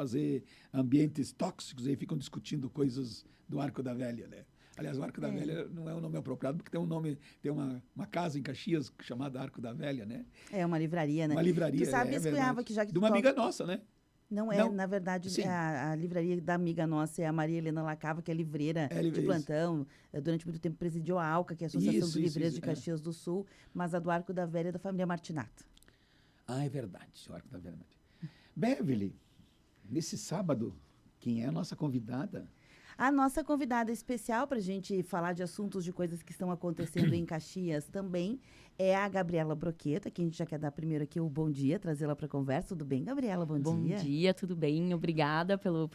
fazer ambientes tóxicos e ficam discutindo coisas do Arco da Velha, né? Aliás, o Arco da Velha não é um nome apropriado, porque tem uma casa em Caxias chamada Arco da Velha, né? É uma livraria, né? Uma livraria, Tu sabes, Cunhava, que já que de tu uma toca... amiga nossa, né? Não é, Não. na verdade, Sim. a livraria da amiga nossa é a Maria Helena Lacava, que é livreira de plantão. Durante muito tempo presidiu a ALCA, que é a Associação dos Livreiros de Caxias do Sul, mas a do Arco da Velha é da família Martinato. Ah, é verdade, o Arco da Velha. Beverly, nesse sábado, quem é a nossa convidada? A nossa convidada especial para a gente falar de assuntos, de coisas que estão acontecendo em Caxias também é a Gabriela Broqueta, que a gente já quer dar primeiro aqui o bom dia, trazê-la para a conversa. Tudo bem, Gabriela? Bom dia. Bom dia, tudo bem? Obrigada pelo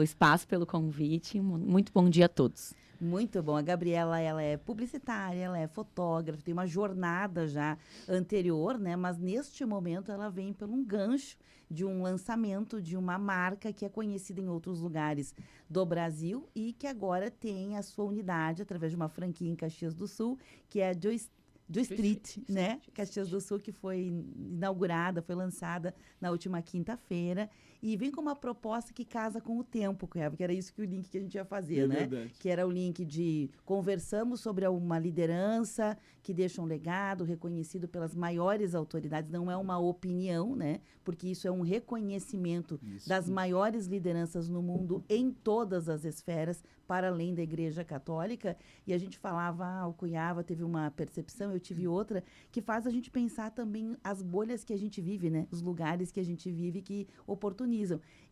espaço, pelo convite. Muito bom dia a todos. Muito bom. A Gabriela, ela é publicitária, ela é fotógrafa, tem uma jornada já anterior, né? Mas neste momento ela vem por um gancho de um lançamento de uma marca que é conhecida em outros lugares do Brasil e que agora tem a sua unidade através de uma franquia em Caxias do Sul, que é a do Street, né? Caxias do Sul, que foi inaugurada, foi lançada na última quinta-feira. E vem com uma proposta que casa com o tempo, que era isso que o link que a gente ia fazer, né? Verdade. Que era o link de conversamos sobre uma liderança que deixa um legado reconhecido pelas maiores autoridades. Não é uma opinião, né? Porque isso é um reconhecimento das maiores lideranças no mundo em todas as esferas, para além da Igreja Católica. E a gente falava, o Cunhava teve uma percepção, eu tive outra, que faz a gente pensar também as bolhas que a gente vive, né? Os lugares que a gente vive que oportunizam.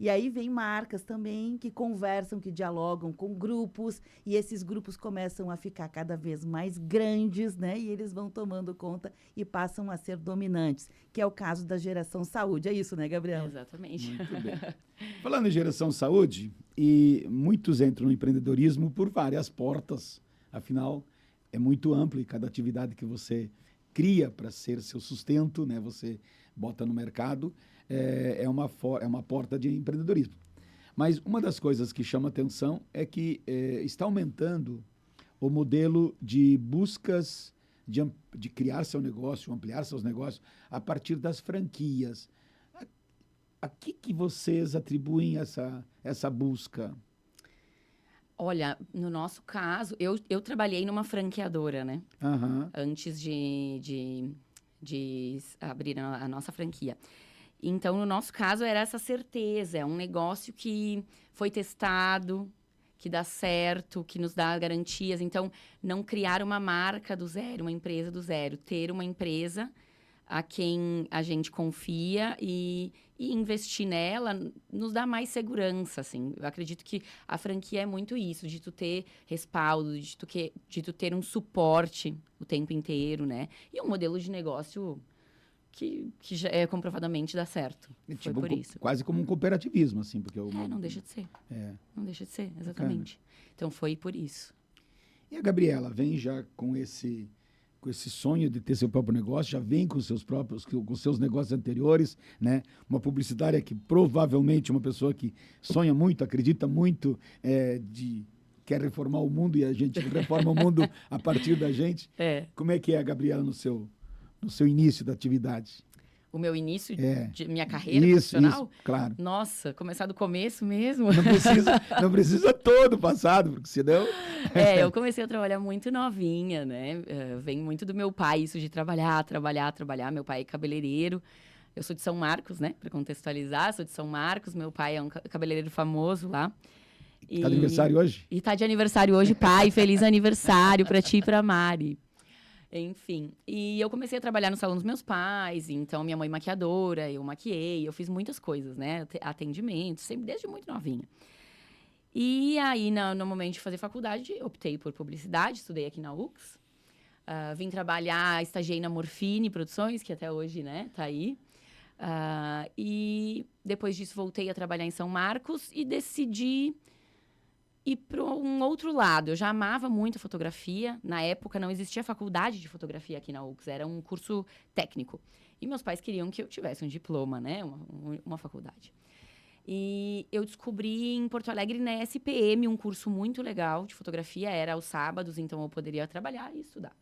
E aí vem marcas também que conversam, que dialogam com grupos, e esses grupos começam a ficar cada vez mais grandes, né? E eles vão tomando conta e passam a ser dominantes, que é o caso da Geração Saúde. É isso, né, Gabriela? Exatamente. Muito bem. Falando em Geração Saúde, e muitos entram no empreendedorismo por várias portas, afinal, é muito amplo e cada atividade que você cria para ser seu sustento, né, você bota no mercado, é uma porta de empreendedorismo. Mas uma das coisas que chama atenção é que está aumentando o modelo de buscas de criar seu negócio, ampliar seus negócios a partir das franquias. A que vocês atribuem essa busca? Olha, no nosso caso, eu trabalhei numa franqueadora, né? Uhum. Antes de abrir a nossa franquia. Então, no nosso caso, era essa certeza. É um negócio que foi testado, que dá certo, que nos dá garantias. Então, não criar uma marca do zero, uma empresa do zero. Ter uma empresa a quem a gente confia e investir nela nos dá mais segurança, assim. Eu acredito que a franquia é muito isso, de tu ter respaldo, de tu ter um suporte o tempo inteiro, né? E um modelo de negócio que já comprovadamente dá certo. Foi por isso. Quase como um cooperativismo, assim, porque não deixa de ser. É. Não deixa de ser, exatamente. Bacana. Então, foi por isso. E a Gabriela vem já com esse sonho de ter seu próprio negócio, já vem com seus negócios anteriores, né? Uma publicitária que provavelmente uma pessoa que sonha muito, acredita muito, quer reformar o mundo e a gente reforma o mundo a partir da gente. Como é que é a Gabriela no seu início da atividade? O meu início de minha carreira profissional? Isso, claro. Nossa, começar do começo mesmo? Não precisa todo o passado, porque senão... eu comecei a trabalhar muito novinha, né? Vem muito do meu pai, isso de trabalhar. Meu pai é cabeleireiro. Eu sou de São Marcos, né? Para contextualizar, sou de São Marcos. Meu pai é um cabeleireiro famoso lá. Tá de aniversário hoje? E tá de aniversário hoje, pai. Feliz aniversário para ti e pra Mari. Enfim, e eu comecei a trabalhar no salão dos meus pais, então minha mãe maquiadora, eu maquiei, eu fiz muitas coisas, né, atendimento, sempre desde muito novinha. E aí, no momento de fazer faculdade, optei por publicidade, estudei aqui na UX, vim trabalhar, estagiei na Morfine Produções, que até hoje, né, tá aí. E depois disso voltei a trabalhar em São Marcos e decidi ir para um outro lado. Eu já amava muito fotografia. Na época, não existia faculdade de fotografia aqui na UX. Era um curso técnico. E meus pais queriam que eu tivesse um diploma, né? Uma faculdade. E eu descobri em Porto Alegre, na SPM, um curso muito legal de fotografia. Era aos sábados, então eu poderia trabalhar e estudar.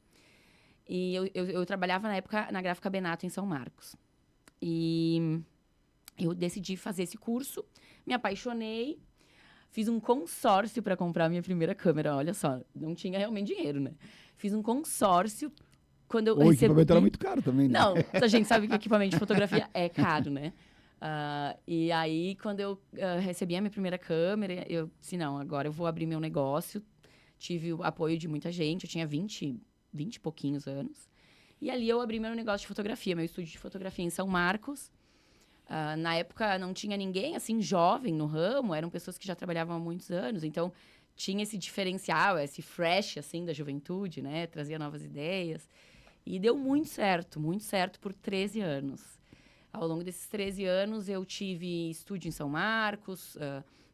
E eu trabalhava, na época, na Gráfica Benato, em São Marcos. E eu decidi fazer esse curso, me apaixonei, fiz um consórcio para comprar a minha primeira câmera. Olha só, não tinha realmente dinheiro, né? Fiz um consórcio. Quando eu O equipamento era muito caro também, né? Não, a gente sabe que equipamento de fotografia é caro, né? E aí, quando eu recebi a minha primeira câmera, eu disse, não, agora eu vou abrir meu negócio. Tive o apoio de muita gente, eu tinha 20 e pouquinhos anos. E ali eu abri meu negócio de fotografia, meu estúdio de fotografia em São Marcos. Na época não tinha ninguém, assim, jovem no ramo, eram pessoas que já trabalhavam há muitos anos. Então, tinha esse diferencial, esse fresh, assim, da juventude, né? Trazia novas ideias. E deu muito certo por 13 anos. Ao longo desses 13 anos, eu tive estúdio em São Marcos,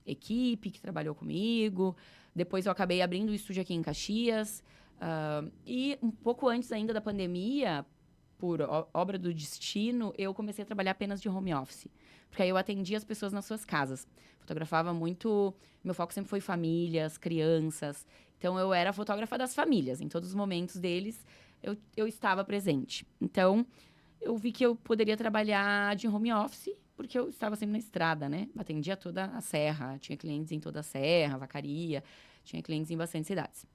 equipe que trabalhou comigo. Depois eu acabei abrindo o estúdio aqui em Caxias. E um pouco antes ainda da pandemia, por obra do destino, eu comecei a trabalhar apenas de home office. Porque aí eu atendia as pessoas nas suas casas. Fotografava muito... Meu foco sempre foi famílias, crianças. Então, eu era a fotógrafa das famílias. Em todos os momentos deles, eu estava presente. Então, eu vi que eu poderia trabalhar de home office, porque eu estava sempre na estrada, né? Atendia toda a serra. Tinha clientes em toda a serra, Vacaria. Tinha clientes em bastante cidades.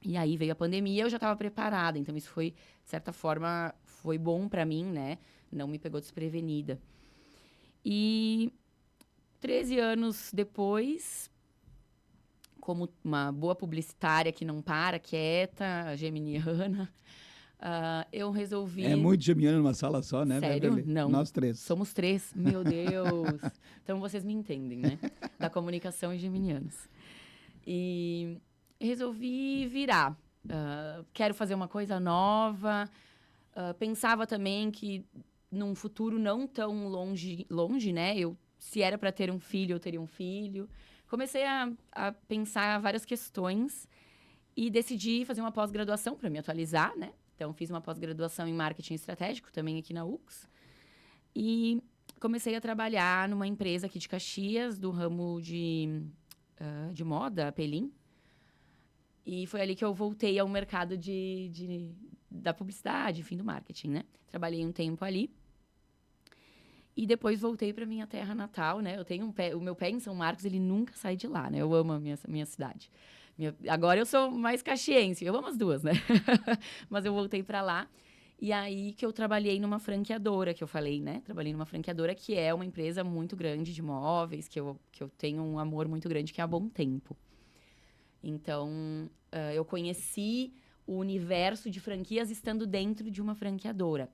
E aí veio a pandemia, eu já estava preparada. Então, isso foi, de certa forma, foi bom para mim, né? Não me pegou desprevenida. E 13 anos depois, como uma boa publicitária que não para, quieta, geminiana, eu resolvi... É muito geminiano numa sala só, né, Sério? Beverly? Não. Nós três. Somos 3. Meu Deus! Então, vocês me entendem, né? Da comunicação e geminianos. E... resolvi virar. Quero fazer uma coisa nova. Pensava também que num futuro não tão longe, né? Se era para ter um filho, eu teria um filho. Comecei a pensar várias questões e decidi fazer uma pós-graduação para me atualizar, né? Então, fiz uma pós-graduação em marketing estratégico, também aqui na UX. E comecei a trabalhar numa empresa aqui de Caxias, do ramo de moda, a Pelim. E foi ali que eu voltei ao mercado da publicidade, enfim, do marketing, né? Trabalhei um tempo ali. E depois voltei para minha terra natal, né? Eu tenho o meu pé em São Marcos, ele nunca sai de lá, né? Eu amo a minha cidade. Agora eu sou mais caxiense, eu amo as duas, né? Mas eu voltei para lá. E aí que eu trabalhei numa franqueadora, que eu falei, né? Trabalhei numa franqueadora que é uma empresa muito grande de móveis, que eu tenho um amor muito grande, que é a Bom Tempo. Então, eu conheci o universo de franquias estando dentro de uma franqueadora.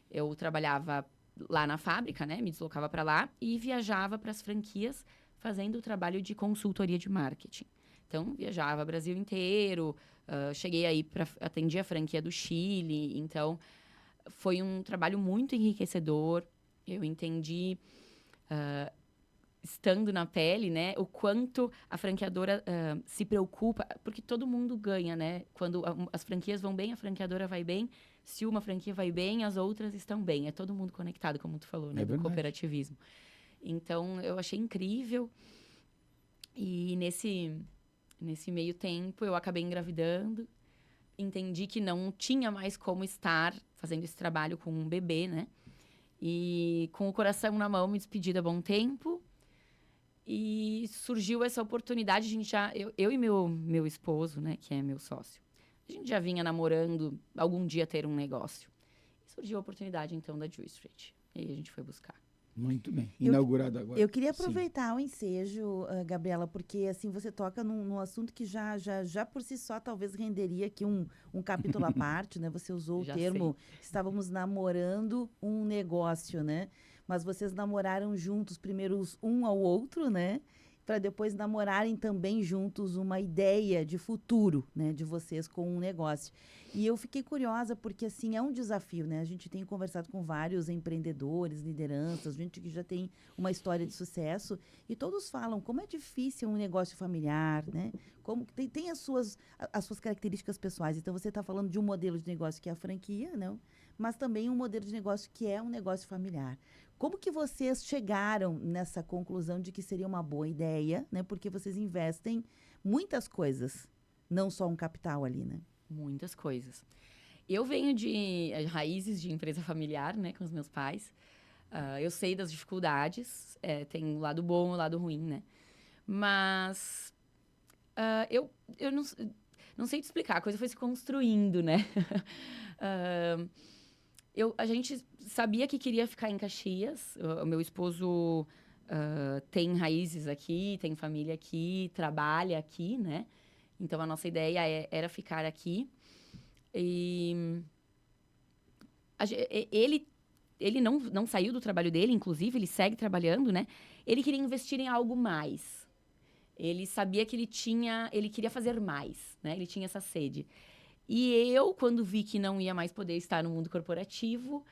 Eu trabalhava lá na fábrica, né? Me deslocava para lá e viajava para as franquias fazendo o trabalho de consultoria de marketing. Então, viajava o Brasil inteiro, cheguei aí para atender a franquia do Chile. Então, foi um trabalho muito enriquecedor. Eu entendi... estando na pele, né, o quanto a franqueadora se preocupa, porque todo mundo ganha, né? Quando as franquias vão bem, a franqueadora vai bem. Se uma franquia vai bem, as outras estão bem. É todo mundo conectado, como tu falou, né? É do verdade. cooperativismo. Então, eu achei incrível. E nesse meio tempo, eu acabei engravidando. Entendi que não tinha mais como estar fazendo esse trabalho com um bebê, né? E com o coração na mão, me despedi da Bom Tempo. E surgiu essa oportunidade, a gente eu e meu esposo, né, que é meu sócio, a gente já vinha namorando algum dia ter um negócio. E surgiu a oportunidade, então, da Drew Street. E aí a gente foi buscar. Muito bem. Inaugurado agora. Eu queria Sim. aproveitar o ensejo, Gabriela, porque assim você toca num assunto que já por si só talvez renderia aqui um capítulo à parte, né? Você usou o Já termo, estávamos namorando um negócio, né? Mas vocês namoraram juntos primeiro um ao outro, né? Para depois namorarem também juntos uma ideia de futuro, né? De vocês com um negócio. E eu fiquei curiosa porque, assim, é um desafio, né? A gente tem conversado com vários empreendedores, lideranças, gente que já tem uma história de sucesso e todos falam como é difícil um negócio familiar, né? Como tem as suas características pessoais. Então, você está falando de um modelo de negócio que é a franquia, não? Mas também um modelo de negócio que é um negócio familiar. Como que vocês chegaram nessa conclusão de que seria uma boa ideia, né? Porque vocês investem muitas coisas, não só um capital ali, né? Muitas coisas. Eu venho de raízes de empresa familiar, né, com os meus pais. Eu sei das dificuldades, tem o lado bom e o lado ruim, né? Mas eu não sei te explicar, a coisa foi se construindo, né? A gente sabia que queria ficar em Caxias. O meu esposo tem raízes aqui, tem família aqui, trabalha aqui, né? Então, a nossa ideia era ficar aqui. E ele não saiu do trabalho dele, inclusive, ele segue trabalhando, né? Ele queria investir em algo mais. Ele sabia que ele queria fazer mais, né? Ele tinha essa sede. E eu, quando vi que não ia mais poder estar no mundo corporativo,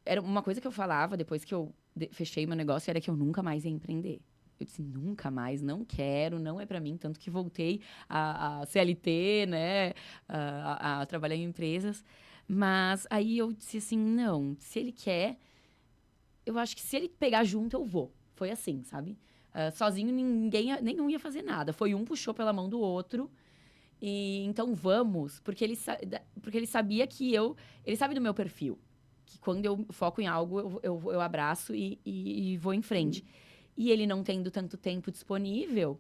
era uma coisa que eu falava depois que eu fechei meu negócio, era que eu nunca mais ia empreender. Eu disse, nunca mais, não quero, não é para mim. Tanto que voltei a CLT, né? A trabalhar em empresas. Mas aí eu disse assim, não, se ele quer, eu acho que se ele pegar junto, eu vou. Foi assim, sabe? Sozinho, nenhum ia fazer nada. Foi um puxou pela mão do outro. E então vamos, porque ele sabia que ele sabe do meu perfil. Que quando eu foco em algo, eu abraço e vou em frente. E ele não tendo tanto tempo disponível,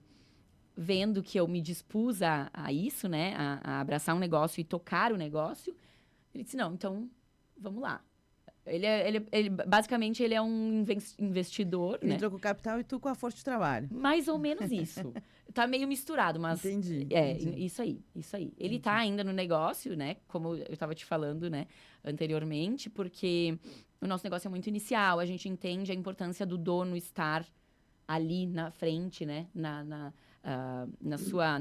vendo que eu me dispus a isso, né? A abraçar um negócio e tocar o negócio, ele disse, não, então, vamos lá. Basicamente, ele é um investidor, Ele né? entrou com o capital e tu com a força de trabalho. Mais ou menos isso. Tá meio misturado, mas... Entendi. Isso aí. Ele tá ainda no negócio, né? Como eu estava te falando, né? Anteriormente, porque o nosso negócio é muito inicial. A gente entende a importância do dono estar ali na frente, né? Na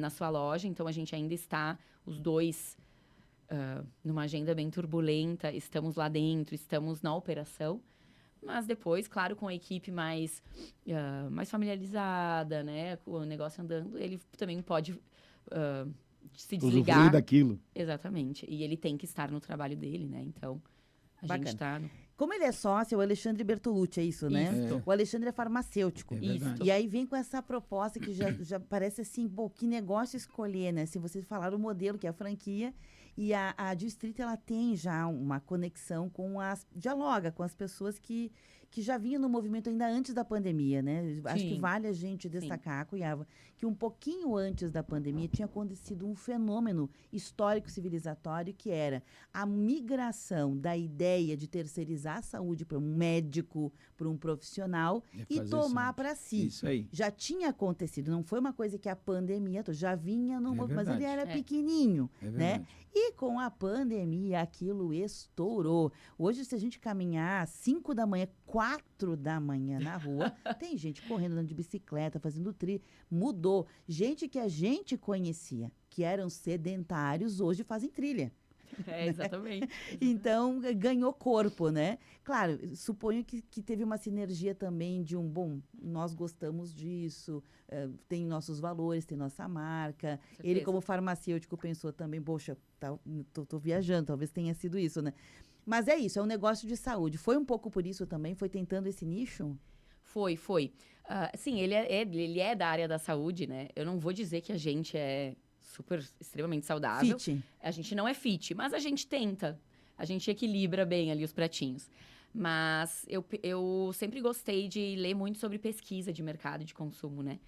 sua loja. Então, a gente ainda está, os dois... numa agenda bem turbulenta, estamos lá dentro, estamos na operação, mas depois, claro, com a equipe mais familiarizada, né, com o negócio andando, ele também pode se desligar. Usufruir daquilo. Exatamente, e ele tem que estar no trabalho dele, né, então a gente está... Como ele é sócio, é o Alexandre Bertolucci, é isso, né? Isso. O Alexandre é farmacêutico. Isso. E aí vem com essa proposta que já parece assim, pô, que negócio escolher, né? Se vocês falaram o modelo, que é a franquia, e a Distrito, ela tem já uma conexão dialoga com as pessoas que já vinham no movimento ainda antes da pandemia, né? Acho que vale a gente destacar, Cunhava, que um pouquinho antes da pandemia tinha acontecido um fenômeno histórico civilizatório que era a migração da ideia de terceirizar a saúde para um médico, para um profissional e tomar para si. Isso aí. Já tinha acontecido, não foi uma coisa que a pandemia já vinha no movimento, mas ele era pequenininho, né? E com a pandemia, aquilo estourou. Hoje, se a gente caminhar 5 da manhã, 4 da manhã na rua, tem gente correndo, andando de bicicleta, fazendo mudou. Gente que a gente conhecia, que eram sedentários, hoje fazem trilha. Exatamente. Então, ganhou corpo, né? Claro, suponho que teve uma sinergia também de nós gostamos disso, tem nossos valores, tem nossa marca. Ele, como farmacêutico, pensou também, poxa, tô viajando, talvez tenha sido isso, né? Mas é isso, é um negócio de saúde. Foi um pouco por isso também? Foi tentando esse nicho? Foi. Sim, ele é da área da saúde, né? Eu não vou dizer que a gente é extremamente saudável. Fit. A gente não é fit, mas a gente tenta. A gente equilibra bem ali os pratinhos. Mas eu sempre gostei de ler muito sobre pesquisa de mercado de consumo, né?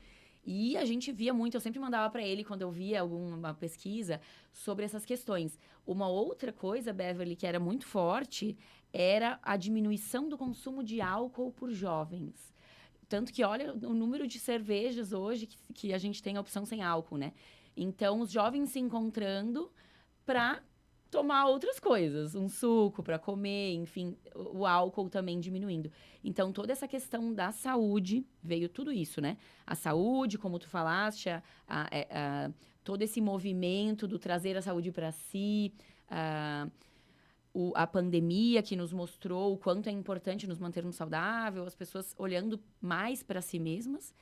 E a gente via muito, eu sempre mandava para ele, quando eu via alguma pesquisa, sobre essas questões. Uma outra coisa, Beverly, que era muito forte, era a diminuição do consumo de álcool por jovens. Tanto que, olha, o número de cervejas hoje que a gente tem a opção sem álcool, né? Então, os jovens se encontrando para tomar outras coisas, um suco para comer, enfim, o álcool também diminuindo. Então, toda essa questão da saúde, veio tudo isso, né? A saúde, como tu falaste, todo esse movimento do trazer a saúde para si, a pandemia que nos mostrou o quanto é importante nos mantermos saudáveis, as pessoas olhando mais para si mesmas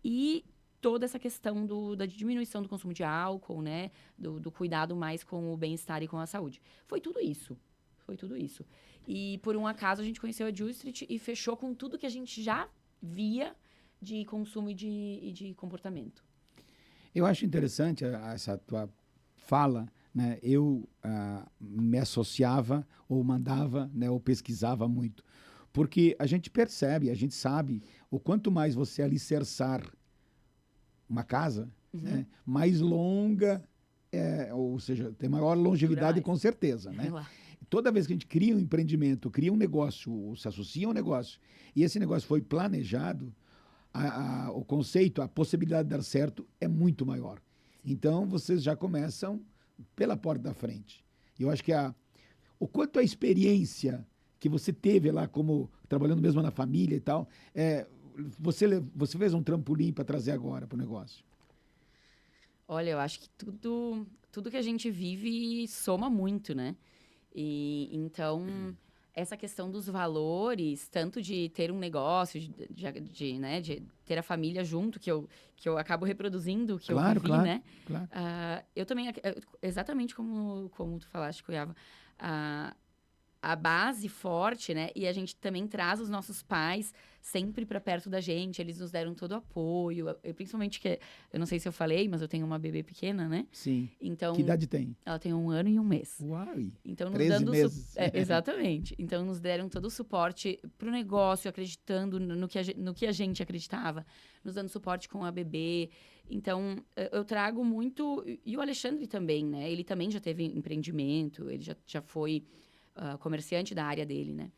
e toda essa questão da diminuição do consumo de álcool, né? Do cuidado mais com o bem-estar e com a saúde. Foi tudo isso. E, por um acaso, a gente conheceu a Justrit e fechou com tudo que a gente já via de consumo e de comportamento. Eu acho interessante essa tua fala, né? Eu me associava ou mandava, né, ou pesquisava muito. Porque a gente percebe, a gente sabe, o quanto mais você alicerçar uma casa, né, mais longa, ou seja, tem maior longevidade mais. com certeza, né? Vai lá. Toda vez que a gente cria um empreendimento, cria um negócio, ou se associa a um negócio, e esse negócio foi planejado, o conceito, a possibilidade de dar certo é muito maior. Então, vocês já começam pela porta da frente. Eu acho que o quanto a experiência que você teve lá, como trabalhando mesmo na família e tal, você fez um trampolim para trazer agora para o negócio. Olha, eu acho que tudo que a gente vive soma muito, né? E então, essa questão dos valores, tanto de ter um negócio, né, de ter a família junto, que eu acabo reproduzindo o que eu vivi, Claro, né? claro. Eu também, exatamente como tu falaste, Cuiava, a base forte, né? E a gente também traz os nossos pais sempre para perto da gente. Eles nos deram todo o apoio. Principalmente que, eu não sei se eu falei, mas eu tenho uma bebê pequena, né? Sim. Então, Que idade tem? ela tem 1 ano e 1 mês. Uai, Então, nos 13 dando meses. exatamente. Então, nos deram todo o suporte pro negócio, acreditando no que a gente acreditava, nos dando suporte com a bebê. Então, eu trago muito. E o Alexandre também, né? Ele também já teve empreendimento, ele já foi comerciante da área dele, né?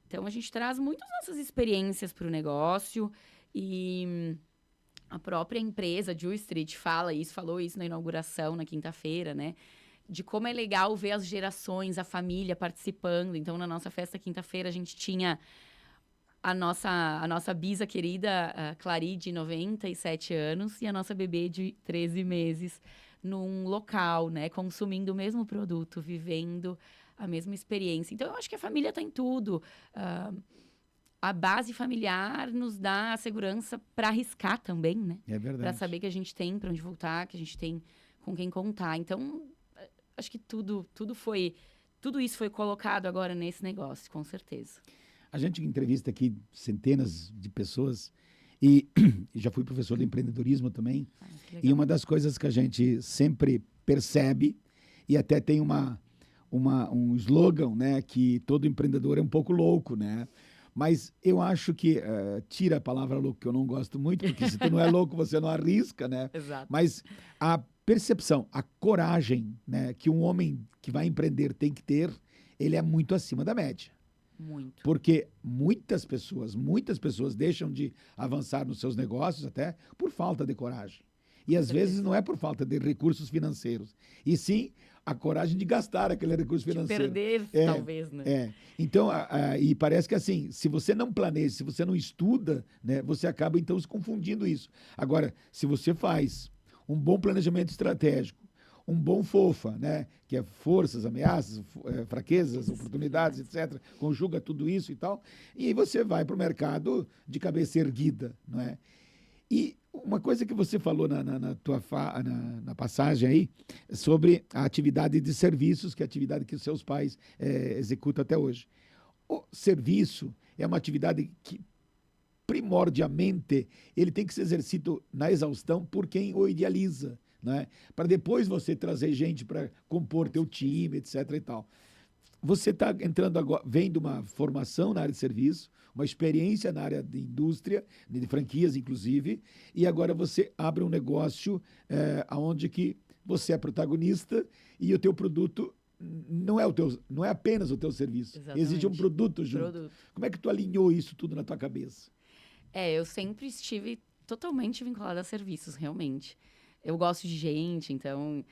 Então, a gente traz muitas nossas experiências para o negócio e a própria empresa, Ju Street, falou isso na inauguração, na quinta-feira, né? De como é legal ver as gerações, a família participando. Então, na nossa festa quinta-feira, a gente tinha a nossa bisa querida, a Clary, de 97 anos, e a nossa bebê de 13 meses, num local, né? Consumindo o mesmo produto, vivendo a mesma experiência. Então, eu acho que a família está em tudo. A base familiar nos dá a segurança para arriscar também, né? É verdade. Para saber que a gente tem para onde voltar, que a gente tem com quem contar. Então, acho que tudo isso foi colocado agora nesse negócio, com certeza. A gente entrevista aqui centenas de pessoas e já fui professor de empreendedorismo também. E uma das coisas que a gente sempre percebe, e até tem um slogan, né, que todo empreendedor é um pouco louco, né? Mas eu acho que, tira a palavra louco, que eu não gosto muito, porque se tu não é louco, você não arrisca, né? Exato. Mas a percepção, a coragem, né, que um homem que vai empreender tem que ter, ele é muito acima da média. Muito. Porque muitas pessoas deixam de avançar nos seus negócios até por falta de coragem. E às vezes não é por falta de recursos financeiros, e sim a coragem de gastar aquele recurso financeiro. De perder, talvez, né? Então, e parece que assim, se você não planeja, se você não estuda, né, você acaba então se confundindo isso. Agora, se você faz um bom planejamento estratégico, um bom FOFA, né, que é forças, ameaças, fraquezas, oportunidades, etc., conjuga tudo isso e tal, e aí você vai para o mercado de cabeça erguida, não é? E uma coisa que você falou na passagem aí, sobre a atividade de serviços, que é a atividade que os seus pais executam até hoje. O serviço é uma atividade que, primordialmente, ele tem que ser exercido na exaustão por quem o idealiza, né? Para depois você trazer gente para compor teu time, etc. e tal. Você está entrando agora, vem de uma formação na área de serviço, uma experiência na área de indústria, de franquias, inclusive, e agora você abre um negócio onde que você é protagonista e o teu produto não é apenas o teu serviço. Exatamente. Existe um produto junto. Como é que tu alinhou isso tudo na tua cabeça? Eu sempre estive totalmente vinculada a serviços, realmente. Eu gosto de gente, então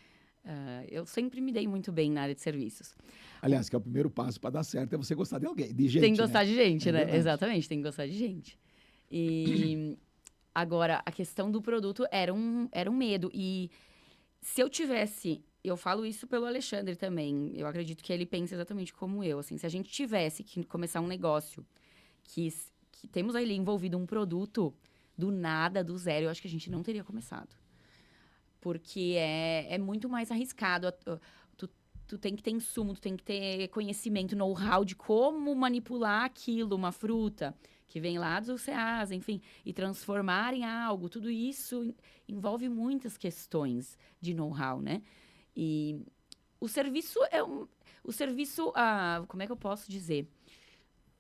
eu sempre me dei muito bem na área de serviços. Aliás, que é o primeiro passo para dar certo, é você gostar de alguém, de gente. Tem que gostar de gente, né? Verdade. Exatamente, tem que gostar de gente. E agora, a questão do produto era um medo. E se eu tivesse, eu falo isso pelo Alexandre também, eu acredito que ele pensa exatamente como eu. Assim, se a gente tivesse que começar um negócio que temos ali envolvido um produto do nada, do zero, eu acho que a gente não teria começado. Porque é muito mais arriscado. Tu tem que ter insumo, tu tem que ter conhecimento, know-how de como manipular aquilo, uma fruta que vem lá dos Ceasa, enfim, e transformar em algo. Tudo isso envolve muitas questões de know-how, né? E o serviço como é que eu posso dizer?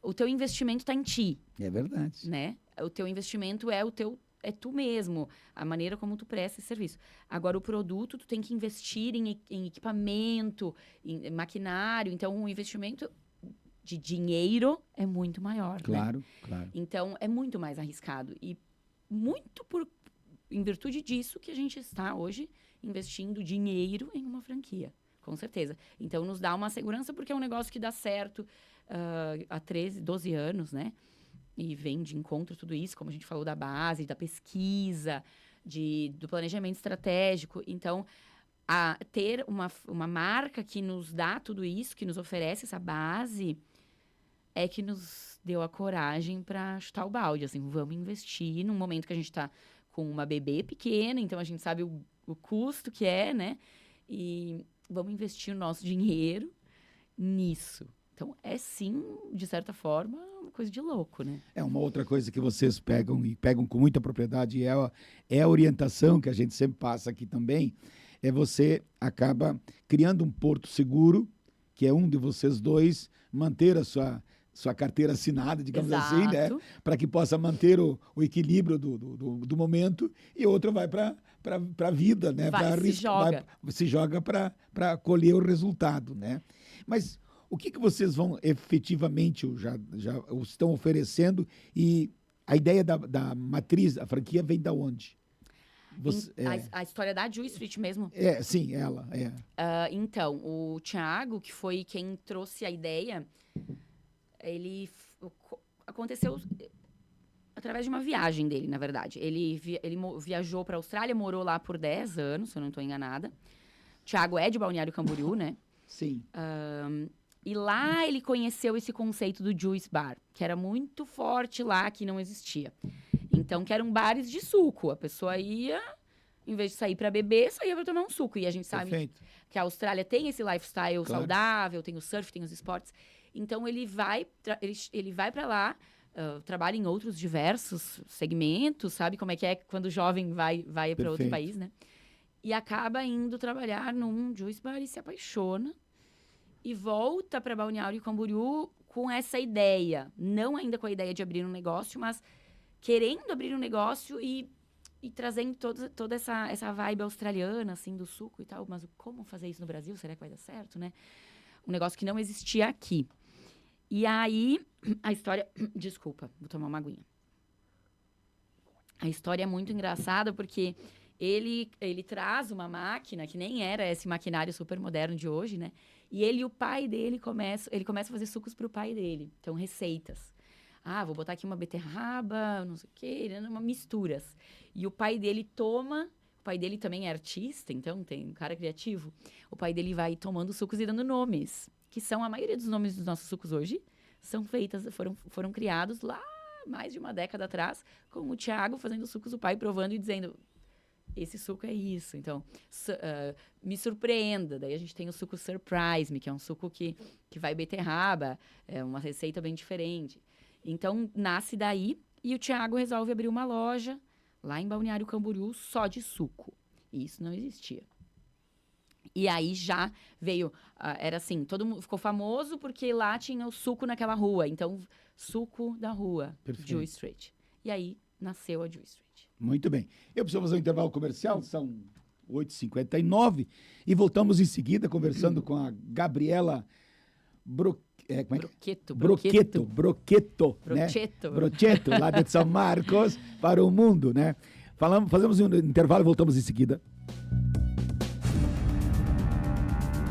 o teu investimento está em ti, É verdade. né? O teu investimento é tu mesmo, a maneira como tu presta esse serviço. Agora, o produto, tu tem que investir em equipamento, em maquinário. Então, o investimento de dinheiro é muito maior, né? Claro, claro. Então, é muito mais arriscado. E muito em virtude disso que a gente está hoje investindo dinheiro em uma franquia, com certeza. Então, nos dá uma segurança porque é um negócio que dá certo há 13, 12 anos, né? E vem de encontro tudo isso, como a gente falou da base, da pesquisa, do planejamento estratégico. Então, ter uma marca que nos dá tudo isso, que nos oferece essa base, é que nos deu a coragem para chutar o balde. Assim, vamos investir num momento que a gente está com uma bebê pequena, então a gente sabe o custo que é, né? E vamos investir o nosso dinheiro nisso. Então, é sim, de certa forma, uma coisa de louco, né? É uma outra coisa que vocês pegam com muita propriedade, é a orientação que a gente sempre passa aqui também, você acaba criando um porto seguro, que é um de vocês dois, manter a sua carteira assinada, digamos assim, né? Para que possa manter o equilíbrio do momento, e outro vai para a vida, né? Se joga para colher o resultado, né? Mas o que vocês vão efetivamente já estão oferecendo, e a ideia da matriz, a franquia, vem da onde? A história da Ju Street mesmo? Sim, ela. Então, o Thiago, que foi quem trouxe a ideia, ele aconteceu através de uma viagem dele, na verdade. Ele viajou para a Austrália, morou lá por 10 anos, se eu não estou enganada. O Thiago é de Balneário Camboriú, né? Sim. E lá ele conheceu esse conceito do Juice Bar, que era muito forte lá, que não existia. Então, que eram bares de suco. A pessoa ia, em vez de sair para beber, saía para tomar um suco. E a gente sabe que a Austrália tem esse lifestyle saudável, tem o surf, tem os esportes. Então, ele vai para lá, trabalha em outros diversos segmentos, sabe como é que é quando o jovem vai para outro país, né? E acaba indo trabalhar num Juice Bar e se apaixona. E volta para Balneário Camboriú com essa ideia. Não ainda com a ideia de abrir um negócio, mas querendo abrir um negócio e trazendo toda essa vibe australiana, assim, do suco e tal. Mas como fazer isso no Brasil? Será que vai dar certo, né? Um negócio que não existia aqui. E aí, a história... Desculpa, vou tomar uma aguinha. A história é muito engraçada porque ele traz uma máquina que nem era esse maquinário super moderno de hoje, né? E ele e o pai dele começa a fazer sucos para o pai dele. Então, receitas. Vou botar aqui uma beterraba, não sei o quê, misturas. E o pai dele toma... O pai dele também é artista, então tem um cara criativo. O pai dele vai tomando sucos e dando nomes, que são a maioria dos nomes dos nossos sucos hoje, foram criados lá mais de uma década atrás, com o Thiago fazendo sucos, o pai provando e dizendo... Esse suco é isso. Então, me surpreenda. Daí a gente tem o suco Surprise Me, que é um suco que vai beterraba. É uma receita bem diferente. Então, nasce daí. E o Thiago resolve abrir uma loja lá em Balneário Camboriú só de suco. E isso não existia. E aí já veio... era assim, todo mundo ficou famoso porque lá tinha o suco naquela rua. Então, suco da rua. Ju Street. E aí nasceu a Ju Street. Muito bem. Eu preciso fazer um intervalo comercial, são 8h59, e voltamos em seguida conversando com a Gabriela Brocchetto, lá de São Marcos, para o mundo, né? Fazemos um intervalo e voltamos em seguida.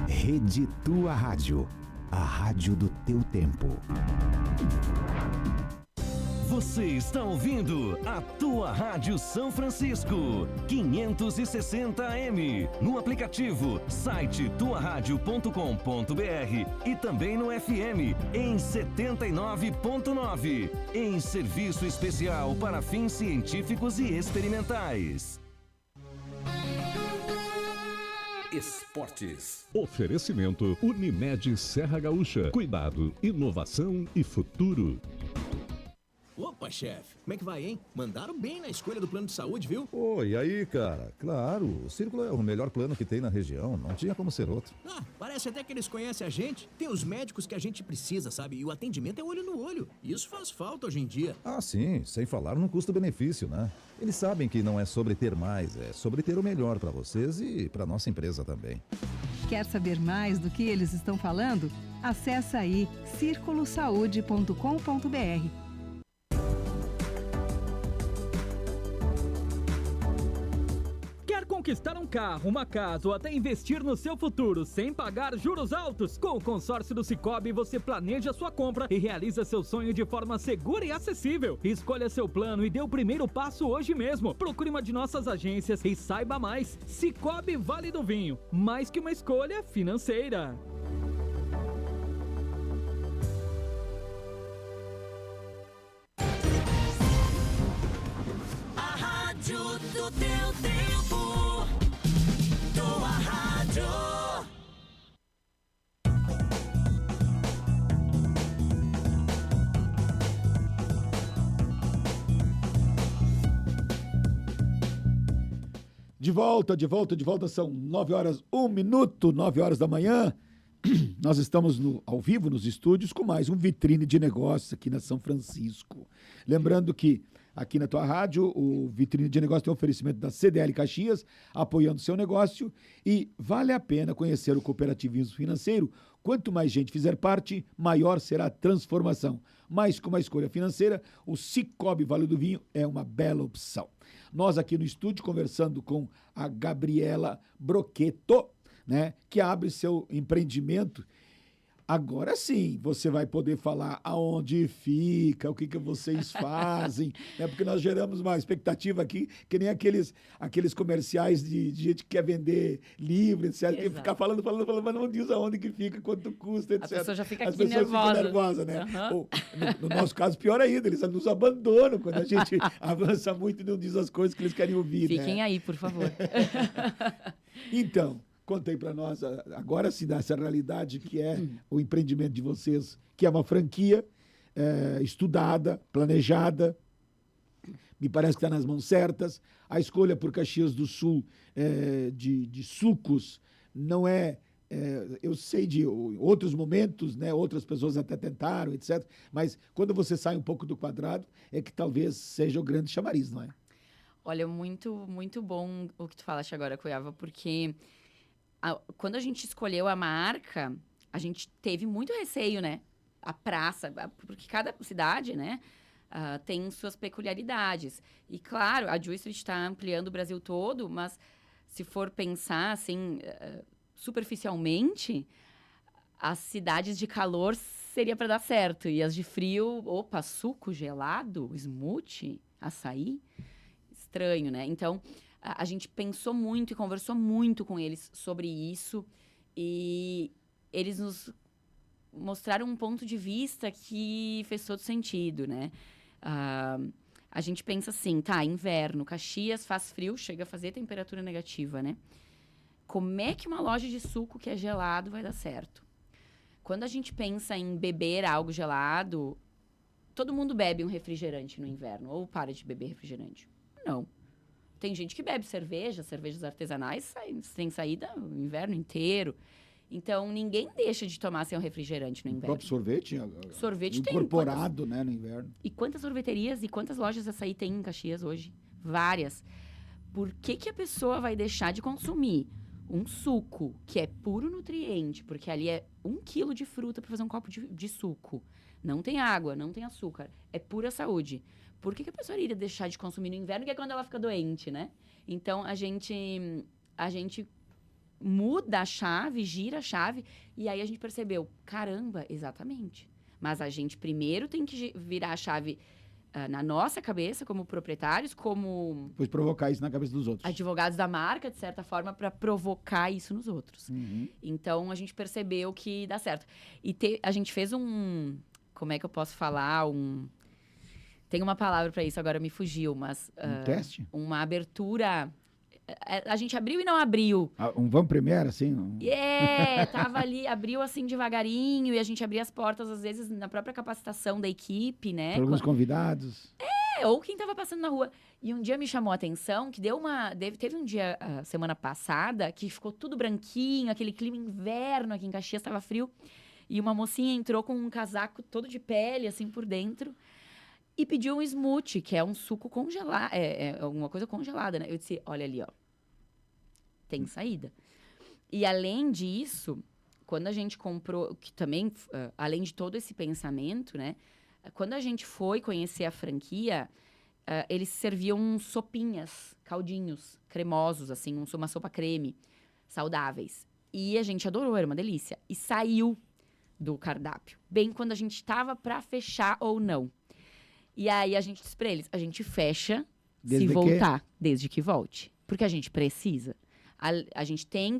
Rede Tua Rádio, a rádio do teu tempo. Você está ouvindo a Tua Rádio São Francisco, 560 AM, no aplicativo, site tuaradio.com.br e também no FM, em 79.9, em serviço especial para fins científicos e experimentais. Esportes. Oferecimento Unimed Serra Gaúcha. Cuidado, inovação e futuro. Opa! Opa, chefe, como é que vai, hein? Mandaram bem na escolha do plano de saúde, viu? Oi, e aí, cara? Claro, o Círculo é o melhor plano que tem na região, não tinha como ser outro. Ah, parece até que eles conhecem a gente. Tem os médicos que a gente precisa, sabe? E o atendimento é olho no olho. Isso faz falta hoje em dia. Ah, sim, sem falar no custo-benefício, né? Eles sabem que não é sobre ter mais, é sobre ter o melhor para vocês e para nossa empresa também. Quer saber mais do que eles estão falando? Acesse aí circulosaude.com.br. Quer conquistar um carro, uma casa ou até investir no seu futuro sem pagar juros altos? Com o consórcio do Sicoob, você planeja sua compra e realiza seu sonho de forma segura e acessível. Escolha seu plano e dê o primeiro passo hoje mesmo. Procure uma de nossas agências e saiba mais. Sicoob Vale do Vinho, mais que uma escolha financeira. A rádio do teu tempo. Tua rádio. De volta, são 9 horas, 1 minuto, 9 horas da manhã. Nós estamos ao vivo nos estúdios com mais um Vitrine de Negócios aqui na São Francisco. Lembrando que aqui na tua rádio, o Vitrine de Negócios tem um oferecimento da CDL Caxias, apoiando o seu negócio, e vale a pena conhecer o cooperativismo financeiro. Quanto mais gente fizer parte, maior será a transformação. Mas com uma escolha financeira, o Sicoob Vale do Vinho é uma bela opção. Nós aqui no estúdio conversando com a Gabriela Broqueto, né, que abre seu empreendimento. Agora sim, você vai poder falar aonde fica, o que vocês fazem, né? Porque nós geramos uma expectativa aqui, que nem aqueles comerciais de gente que quer vender livro, etc. Que ficar falando, mas não diz aonde que fica, quanto custa, etc. A pessoa já fica As aqui pessoas ficam nervosas, né? Uhum. Ou, no nosso caso, pior ainda, eles nos abandonam quando a gente avança muito e não diz as coisas que eles querem ouvir. Fiquem né? aí, por favor. Então, conta aí para nós, agora se dá essa realidade que é o empreendimento de vocês, que é uma franquia estudada, planejada, me parece que está nas mãos certas. A escolha por Caxias do Sul de sucos não é... eu sei de outros momentos, né, outras pessoas até tentaram, etc. Mas quando você sai um pouco do quadrado, é que talvez seja o grande chamariz, não é? Olha, muito, muito bom o que tu falaste agora, Cuiava, porque... quando a gente escolheu a marca, a gente teve muito receio, né? A praça, porque cada cidade, né, tem suas peculiaridades. E, claro, a Juice está ampliando o Brasil todo, mas se for pensar, assim, superficialmente, as cidades de calor seria para dar certo. E as de frio, suco gelado, smoothie, açaí, estranho, né? Então... a gente pensou muito e conversou muito com eles sobre isso, e eles nos mostraram um ponto de vista que fez todo sentido, né? A gente pensa assim, tá, inverno, Caxias faz frio, chega a fazer temperatura negativa, né? Como é que uma loja de suco que é gelado vai dar certo? Quando a gente pensa em beber algo gelado, todo mundo bebe um refrigerante no inverno, ou para de beber refrigerante. Não. Tem gente que bebe cervejas artesanais sem saída o inverno inteiro. Então, ninguém deixa de tomar sem um refrigerante no inverno. O próprio sorvete? Sorvete incorporado, né, no inverno. E quantas sorveterias e quantas lojas de açaí tem em Caxias hoje? Várias. Por que a pessoa vai deixar de consumir um suco que é puro nutriente? Porque ali é 1 quilo de fruta para fazer um copo de suco. Não tem água, não tem açúcar. É pura saúde. Por que a pessoa iria deixar de consumir no inverno, que é quando ela fica doente, né? Então, a gente muda a chave, gira a chave, e aí a gente percebeu, caramba, exatamente. Mas a gente primeiro tem que virar a chave na nossa cabeça, como proprietários, como... Depois provocar isso na cabeça dos outros. Advogados da marca, de certa forma, para provocar isso nos outros. Uhum. Então, a gente percebeu que dá certo. E a gente fez como é que eu posso falar? Tem uma palavra para isso, agora me fugiu, mas... Um teste? Uma abertura A gente abriu e não abriu. Um van premier, assim? Tava ali, abriu assim devagarinho, e a gente abria as portas, às vezes, na própria capacitação da equipe, né? Para alguns convidados. Ou quem tava passando na rua. E um dia me chamou a atenção que teve um dia, semana passada, que ficou tudo branquinho, aquele clima inverno aqui em Caxias, tava frio. E uma mocinha entrou com um casaco todo de pele, assim, por dentro. E pediu um smoothie, que é um suco congelado, é alguma coisa congelada, né? Eu disse, olha ali, ó, tem saída. E além disso, quando a gente comprou, que também, além de todo esse pensamento, né? Quando a gente foi conhecer a franquia, eles serviam sopinhas, caldinhos, cremosos, assim, uma sopa creme, saudáveis. E a gente adorou, era uma delícia. E saiu do cardápio, bem quando a gente estava para fechar ou não. E aí a gente disse pra eles, a gente fecha se voltar, desde que volte. Porque a gente precisa. A gente tem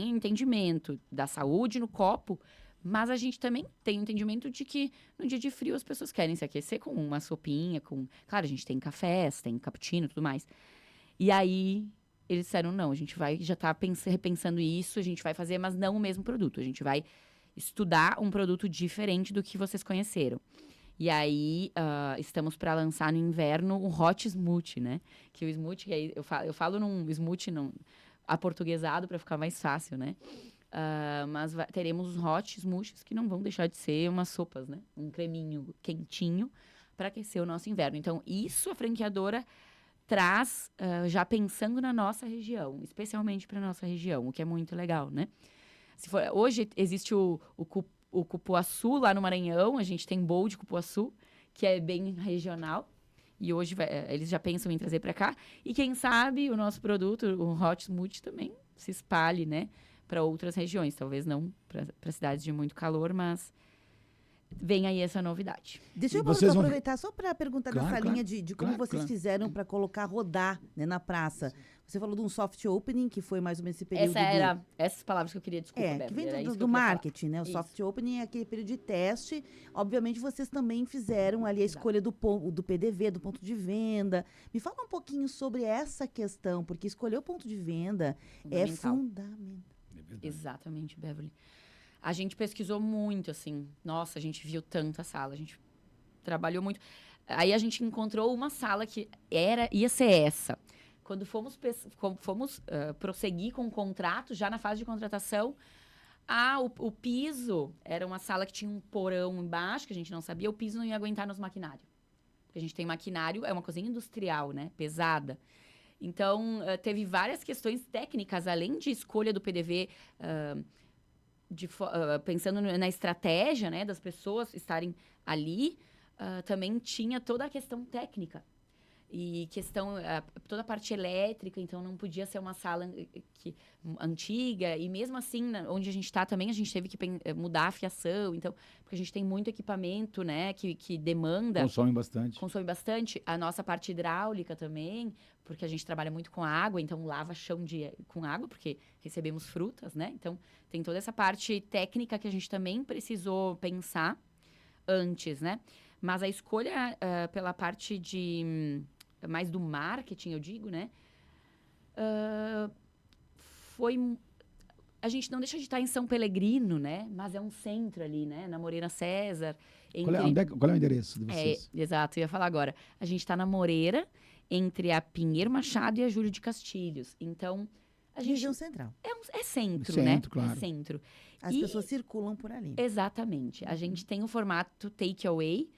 entendimento da saúde no copo, mas a gente também tem o entendimento de que no dia de frio as pessoas querem se aquecer com uma sopinha, Claro, a gente tem cafés, tem cappuccino e tudo mais. E aí eles disseram, não, a gente já tá repensando isso, a gente vai fazer, mas não o mesmo produto. A gente vai estudar um produto diferente do que vocês conheceram. E aí, estamos para lançar no inverno um hot smoothie, né? Que o smoothie, que aí eu falo num smoothie aportuguesado para ficar mais fácil, né? Mas teremos os hot smoothies que não vão deixar de ser umas sopas, né? Um creminho quentinho para aquecer o nosso inverno. Então, isso a franqueadora traz já pensando na nossa região, especialmente para nossa região, o que é muito legal, né? Hoje existe o cupuaçu lá no Maranhão, a gente tem bowl de cupuaçu, que é bem regional. E hoje eles já pensam em trazer para cá. E quem sabe o nosso produto, o Hot Smoothie, também se espalhe, né, para outras regiões. Talvez não para cidades de muito calor, mas vem aí essa novidade. Deixa eu aproveitar só para perguntar dessa linha de como vocês fizeram para colocar rodar, né, na praça. Você falou de um soft opening, que foi mais ou menos esse período. Essas palavras que eu queria, desculpa, que vem do marketing, né? O soft opening é aquele período de teste. Obviamente, vocês também fizeram ali a escolha do PDV, do ponto de venda. Me fala um pouquinho sobre essa questão, porque escolher o ponto de venda é fundamental. Exatamente, Beverly. A gente pesquisou muito, assim. Nossa, a gente viu tanta sala, a gente trabalhou muito. Aí a gente encontrou uma sala que ia ser essa. Quando fomos prosseguir com o contrato, já na fase de contratação, o piso era uma sala que tinha um porão embaixo, que a gente não sabia, o piso não ia aguentar nos maquinários. Porque a gente tem maquinário, é uma cozinha industrial, né? Pesada. Então, teve várias questões técnicas, além de escolha do PDV, pensando na estratégia, né, das pessoas estarem ali, também tinha toda a questão técnica. E toda a parte elétrica, então não podia ser uma sala antiga. E mesmo assim, onde a gente está também, a gente teve que mudar a fiação. Então, porque a gente tem muito equipamento, né, que demanda... Consome bastante. Consome bastante. A nossa parte hidráulica também, porque a gente trabalha muito com água, então lava chão com água, porque recebemos frutas, né? Então, tem toda essa parte técnica que a gente também precisou pensar antes, né? Mas a escolha pela parte mais do marketing, eu digo, né? A gente não deixa de estar em São Pelegrino, né? Mas é um centro ali, né? Na Moreira César. Qual é o endereço de vocês? Exato, eu ia falar agora. A gente está na Moreira, entre a Pinheiro Machado e a Júlio de Castilhos. Então, região central. É centro, né? Claro. É centro. As pessoas circulam por ali. Exatamente. A gente tem o formato take-away.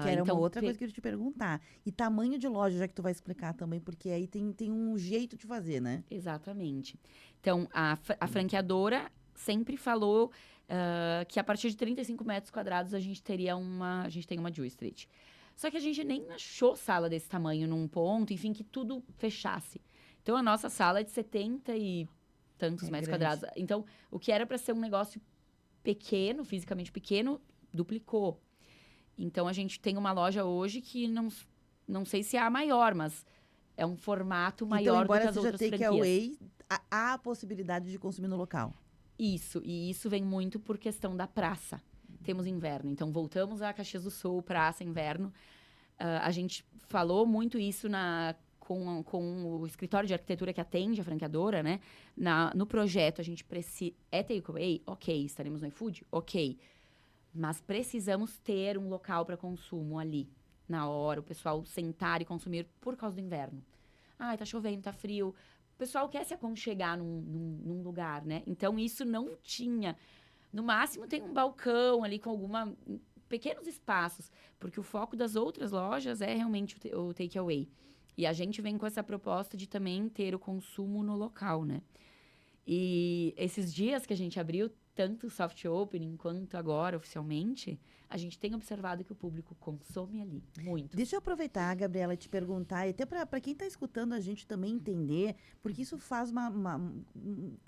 Que era uma outra coisa que eu ia te perguntar. E tamanho de loja, já que tu vai explicar também, porque aí tem um jeito de fazer, né? Exatamente. Então, a franqueadora sempre falou que a partir de 35 metros quadrados a gente tem uma Jewel Street. Só que a gente nem achou sala desse tamanho num ponto, enfim, que tudo fechasse. Então, a nossa sala é de 70 e tantos metros quadrados. Então, o que era para ser um negócio pequeno, fisicamente pequeno, duplicou. Então, a gente tem uma loja hoje que não sei se é a maior, mas é um formato maior do que as outras franquias. Então, embora seja take-away, há a possibilidade de consumir no local. Isso, e isso vem muito por questão da praça. Temos inverno, então voltamos a Caxias do Sul, praça, inverno. A gente falou muito isso com o escritório de arquitetura que atende a franqueadora, né? No projeto, a gente precisa... É takeaway? Ok. Estaremos no iFood? Ok. Mas precisamos ter um local para consumo ali, na hora. O pessoal sentar e consumir por causa do inverno. Ah, tá chovendo, tá frio. O pessoal quer se aconchegar num lugar, né? Então, isso não tinha. No máximo, tem um balcão ali com pequenos espaços. Porque o foco das outras lojas é realmente o takeaway. E a gente vem com essa proposta de também ter o consumo no local, né? E esses dias que a gente abriu, tanto o soft opening quanto agora, oficialmente, a gente tem observado que o público consome ali, muito. Deixa eu aproveitar, Gabriela, e te perguntar, e até para quem está escutando a gente também entender, porque isso faz uma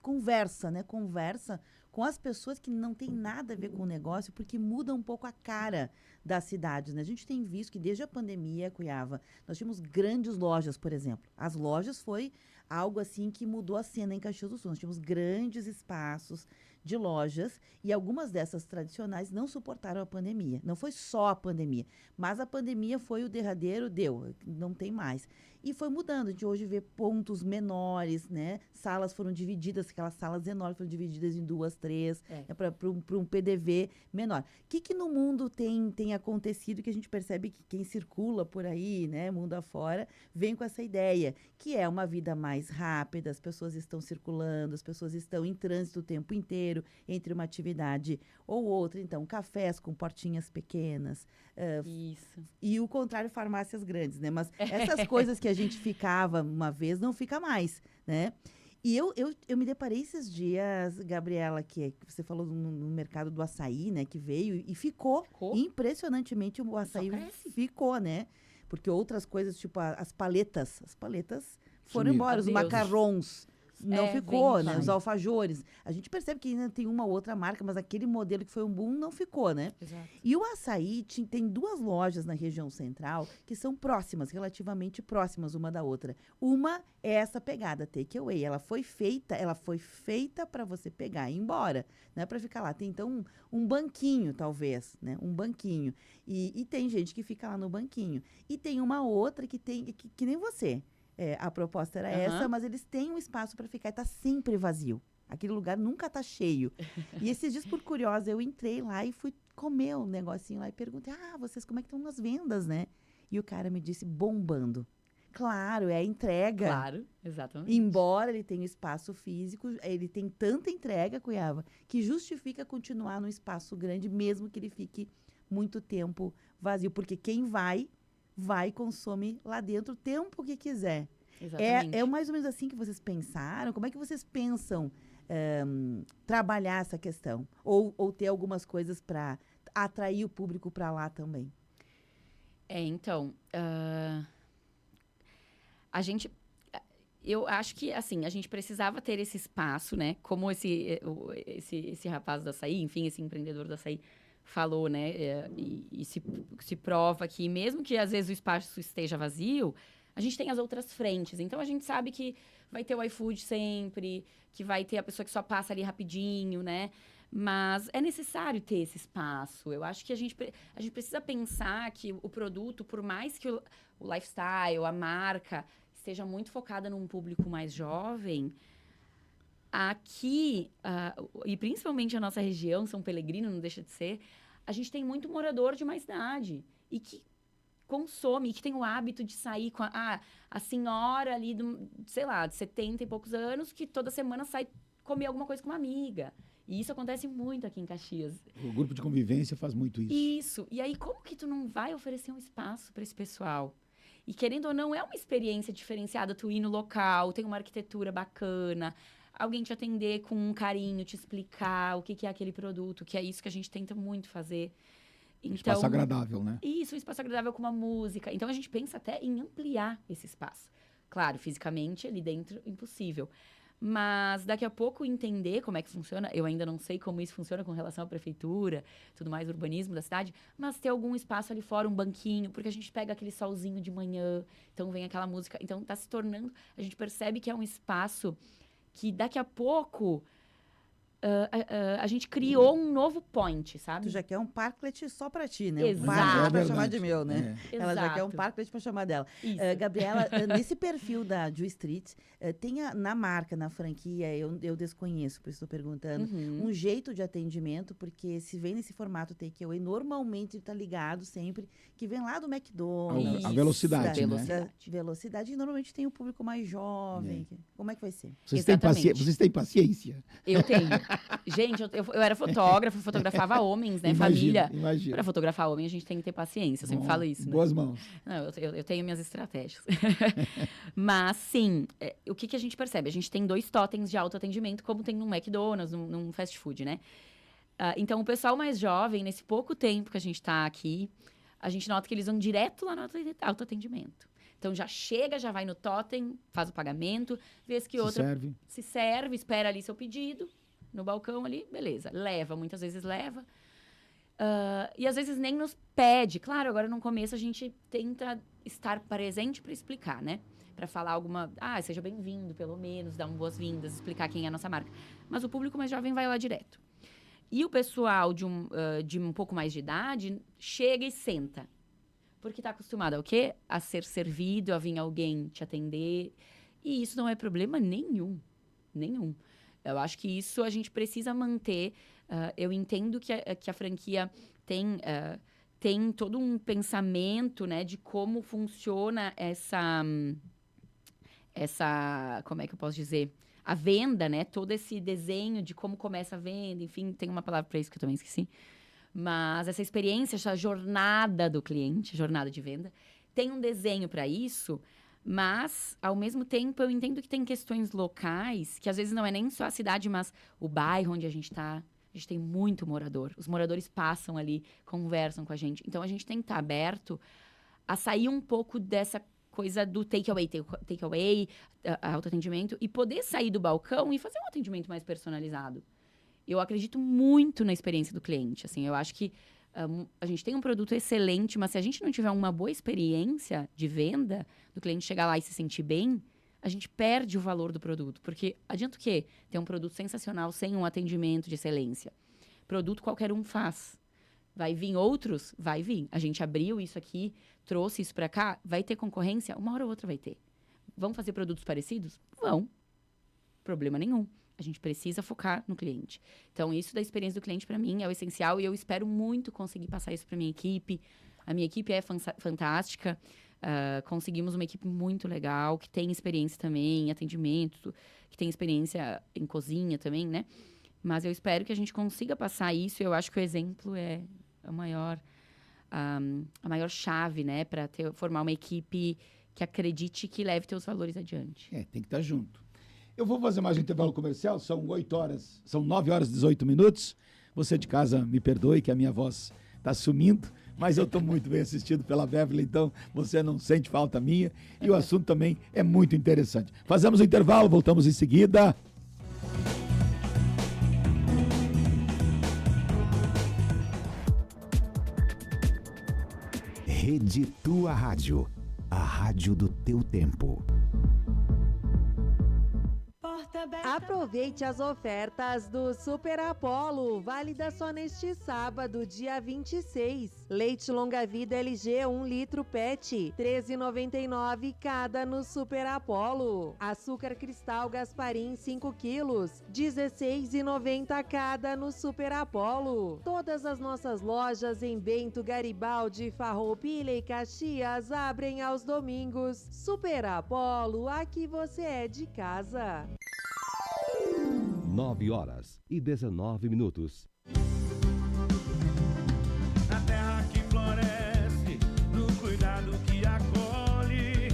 conversa, né? Conversa com as pessoas que não tem nada a ver com o negócio, porque muda um pouco a cara das cidades, né? A gente tem visto que desde a pandemia, Cuiava, nós tínhamos grandes lojas, por exemplo. As lojas foi algo assim que mudou a cena em Caxias do Sul. Nós tínhamos grandes espaços de lojas e algumas dessas tradicionais não suportaram a pandemia. Não foi só a pandemia, mas a pandemia foi o derradeiro, não tem mais. E foi mudando, a gente hoje vê pontos menores, né? Salas foram divididas, aquelas salas enormes foram divididas em 2, 3, para um PDV menor. O que no mundo tem acontecido que a gente percebe que quem circula por aí, né, mundo afora, vem com essa ideia, que é uma vida mais rápida, as pessoas estão circulando, as pessoas estão em trânsito o tempo inteiro, entre uma atividade ou outra. Então, cafés com portinhas pequenas. Isso. E o contrário, farmácias grandes, né? Mas essas coisas que a gente ficava uma vez, não fica mais, né? E eu me deparei esses dias, Gabriela, que você falou no mercado do açaí, né? Que veio e ficou. Impressionantemente o açaí ficou, né? Porque outras coisas, tipo as paletas foram embora, os macarrons. Não ficou, né? Os alfajores. A gente percebe que ainda tem uma ou outra marca, mas aquele modelo que foi um boom não ficou, né? Exato. E o açaí tem 2 lojas na região central que são próximas, relativamente próximas uma da outra. Uma é essa pegada takeaway. Ela foi feita para você pegar e ir embora, não é para ficar lá. Tem então um banquinho, talvez, né? Um banquinho. E tem gente que fica lá no banquinho. E tem uma outra que nem você. A proposta era essa, mas eles têm um espaço para ficar e tá sempre vazio. Aquele lugar nunca tá cheio. E esses dias, por curiosa, eu entrei lá e fui comer um negocinho lá e perguntei, vocês como é que estão nas vendas, né? E o cara me disse, bombando. Claro, é a entrega. Claro, exatamente. Embora ele tenha espaço físico, ele tem tanta entrega, Cuiava, que justifica continuar num espaço grande, mesmo que ele fique muito tempo vazio. Porque quem vai e consome lá dentro o tempo que quiser. Exatamente. É mais ou menos assim que vocês pensaram? Como é que vocês pensam trabalhar essa questão? Ou ter algumas coisas para atrair o público para lá também? Então, eu acho que, assim, a gente precisava ter esse espaço, né? Como esse rapaz do açaí, enfim, esse empreendedor do açaí falou, né? E se prova que mesmo que às vezes o espaço esteja vazio, a gente tem as outras frentes. Então, a gente sabe que vai ter o iFood sempre, que vai ter a pessoa que só passa ali rapidinho, né? Mas é necessário ter esse espaço. Eu acho que a gente precisa pensar que o produto, por mais que o lifestyle, a marca, esteja muito focada num público mais jovem, aqui, e principalmente a nossa região, São Pelegrino, não deixa de ser, a gente tem muito morador de mais idade e que consome, que tem o hábito de sair com a senhora ali, sei lá, de 70 e poucos anos, que toda semana sai comer alguma coisa com uma amiga. E isso acontece muito aqui em Caxias. O grupo de convivência faz muito isso. Isso. E aí, como que tu não vai oferecer um espaço para esse pessoal? E querendo ou não, é uma experiência diferenciada. Tu ir no local, tem uma arquitetura bacana, alguém te atender com um carinho, te explicar o que é aquele produto, que é isso que a gente tenta muito fazer. Então, espaço agradável, né? Isso, um espaço agradável com uma música. Então, a gente pensa até em ampliar esse espaço. Claro, fisicamente, ali dentro, impossível. Mas daqui a pouco entender como é que funciona, eu ainda não sei como isso funciona com relação à prefeitura, tudo mais, urbanismo da cidade, mas ter algum espaço ali fora, um banquinho, porque a gente pega aquele solzinho de manhã, então vem aquela música, então tá se tornando, a gente percebe que é um espaço que daqui a pouco a gente criou um novo point, sabe? Tu já quer um parklet só pra ti, né? Exato. Um parklet pra verdade. chamar de meu, né? Ela já quer um Exato. parklet pra chamar dela. Isso. Gabriela, nesse perfil da Ju Street, na marca, na franquia, eu desconheço, por isso estou perguntando, um jeito de atendimento, porque se vem nesse formato takeaway, normalmente está ligado sempre, que vem lá do McDonald's. A velocidade, da, né? da velocidade, e normalmente tem o público mais jovem. Como é que vai ser? Vocês têm, Exatamente. vocês têm paciência? Eu tenho. Gente, eu era fotógrafa, fotografava homens, né? Família. Imagina. Pra fotografar homem, a gente tem que ter paciência. Eu sempre falo isso, né? Boas mãos. Não, eu tenho minhas estratégias. Mas, sim, o que a gente percebe? A gente tem 2 totens de autoatendimento, como tem num McDonald's, num fast food, né? Então, o pessoal mais jovem, nesse pouco tempo que a gente tá aqui, a gente nota que eles vão direto lá no autoatendimento. Então, já chega, já vai no totem, faz o pagamento, vez que outra se serve, espera ali seu pedido, no balcão ali, beleza. Leva, muitas vezes leva. E às vezes nem nos pede. Claro, agora no começo a gente tenta estar presente para explicar, né? Para falar alguma... seja bem-vindo, pelo menos, dar boas-vindas, explicar quem é a nossa marca. Mas o público mais jovem vai lá direto. E o pessoal de um pouco mais de idade chega e senta. Porque está acostumado ao quê? A ser servido, a vir alguém te atender. E isso não é problema nenhum. Nenhum. Eu acho que isso a gente precisa manter. Eu entendo que a franquia tem todo um pensamento, né, de como funciona essa... Como é que eu posso dizer? A venda, né? Todo esse desenho de como começa a venda. Enfim, tem uma palavra para isso que eu também esqueci. Mas essa experiência, essa jornada do cliente, jornada de venda, tem um desenho para isso, mas, ao mesmo tempo, eu entendo que tem questões locais, que às vezes não é nem só a cidade, mas o bairro onde a gente está. A gente tem muito morador. Os moradores passam ali, conversam com a gente. Então, a gente tem que estar aberto a sair um pouco dessa coisa do takeaway, autoatendimento, e poder sair do balcão e fazer um atendimento mais personalizado. Eu acredito muito na experiência do cliente. Assim, eu acho que a gente tem um produto excelente, mas se a gente não tiver uma boa experiência de venda, do cliente chegar lá e se sentir bem, a gente perde o valor do produto. Porque adianta o quê? Ter um produto sensacional sem um atendimento de excelência. Produto qualquer um faz. Vai vir outros? Vai vir. A gente abriu isso aqui, trouxe isso para cá, vai ter concorrência? Uma hora ou outra vai ter. Vão fazer produtos parecidos? Vão. Problema nenhum. A gente precisa focar no cliente. Então, isso da experiência do cliente, para mim, é o essencial. E eu espero muito conseguir passar isso para minha equipe. A minha equipe é fantástica. Conseguimos uma equipe muito legal, que tem experiência também em atendimento, que tem experiência em cozinha também, né? Mas eu espero que a gente consiga passar isso. Eu acho que o exemplo é a maior chave, né? Para formar uma equipe que acredite que leve teus valores adiante. Tem que estar junto. Eu vou fazer mais um intervalo comercial, são 9 horas e 18 minutos. Você de casa, me perdoe que a minha voz está sumindo, mas eu estou muito bem assistido pela Beverly, então você não sente falta minha. E o assunto também é muito interessante. Fazemos o intervalo, voltamos em seguida. Rede Tua Rádio, a rádio do teu tempo. Aproveite as ofertas do Super Apollo, válida só neste sábado, dia 26. Leite longa-vida LG 1 litro PET, R$ 13,99 cada no Super Apollo. Açúcar cristal Gasparim 5 quilos, R$ 16,90 cada no Super Apollo. Todas as nossas lojas em Bento, Garibaldi, Farroupilha e Caxias abrem aos domingos. Super Apollo, aqui você é de casa. 9 horas e 19 minutos. A terra que floresce, no cuidado que acolhe,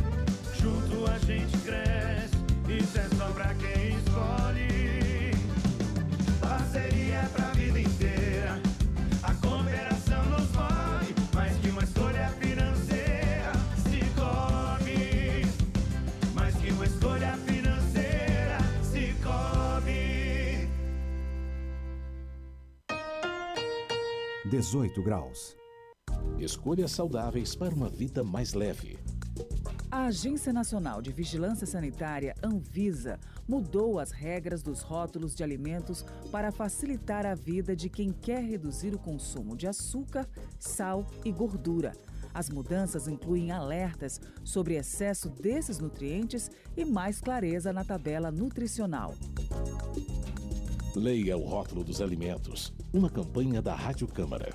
junto a gente cresce, isso é só pra quem escolhe. Parceria é pra vida inteira, a cooperação nos move, mais que uma escolha financeira, Cicobi, mais que uma escolha financeira, Cicobi. 18 graus. Escolhas saudáveis para uma vida mais leve. A Agência Nacional de Vigilância Sanitária, Anvisa, mudou as regras dos rótulos de alimentos para facilitar a vida de quem quer reduzir o consumo de açúcar, sal e gordura. As mudanças incluem alertas sobre excesso desses nutrientes e mais clareza na tabela nutricional. Leia o rótulo dos alimentos. Uma campanha da Rádio Câmara.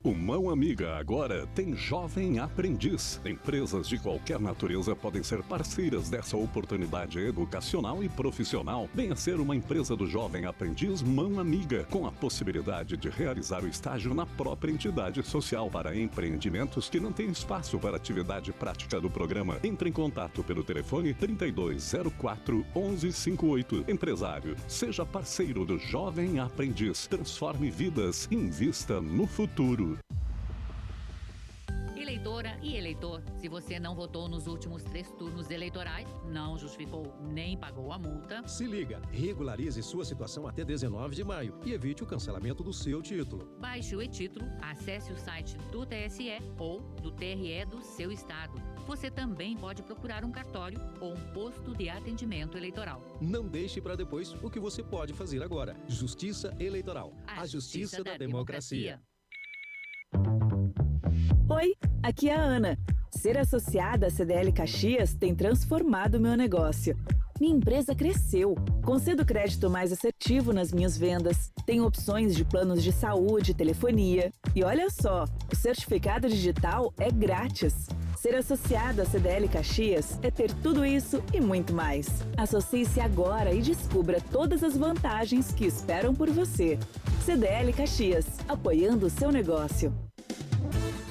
O Mão Amiga agora tem Jovem Aprendiz. Empresas de qualquer natureza podem ser parceiras dessa oportunidade educacional e profissional. Venha ser uma empresa do Jovem Aprendiz Mão Amiga, com a possibilidade de realizar o estágio na própria entidade social para empreendimentos que não têm espaço para atividade prática do programa. Entre em contato pelo telefone 3204 1158. Empresário, seja parceiro do Jovem Aprendiz. Transforme vidas, invista no futuro. Eleitora e eleitor, se você não votou nos últimos 3 turnos eleitorais, não justificou nem pagou a multa. Se liga, regularize sua situação até 19 de maio e evite o cancelamento do seu título. Baixe o e-título, acesse o site do TSE ou do TRE do seu estado. Você também pode procurar um cartório ou um posto de atendimento eleitoral. Não deixe para depois o que você pode fazer agora. Justiça Eleitoral. A justiça da democracia. Oi, aqui é a Ana. Ser associada à CDL Caxias tem transformado meu negócio. Minha empresa cresceu. Concedo crédito mais assertivo nas minhas vendas. Tenho opções de planos de saúde, telefonia. E olha só, o certificado digital é grátis. Ser associado à CDL Caxias é ter tudo isso e muito mais. Associe-se agora e descubra todas as vantagens que esperam por você. CDL Caxias, apoiando o seu negócio.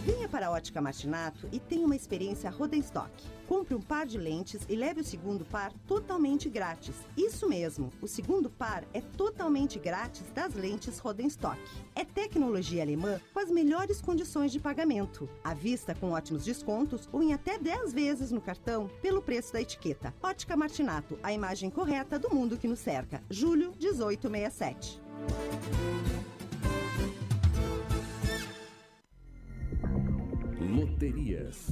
Venha para a Ótica Martinato e tenha uma experiência Rodenstock. Compre um par de lentes e leve o segundo par totalmente grátis. Isso mesmo, o segundo par é totalmente grátis das lentes Rodenstock. É tecnologia alemã com as melhores condições de pagamento. À vista com ótimos descontos ou em até 10 vezes no cartão pelo preço da etiqueta. Ótica Martinato, a imagem correta do mundo que nos cerca. Julho 1867. Loterias.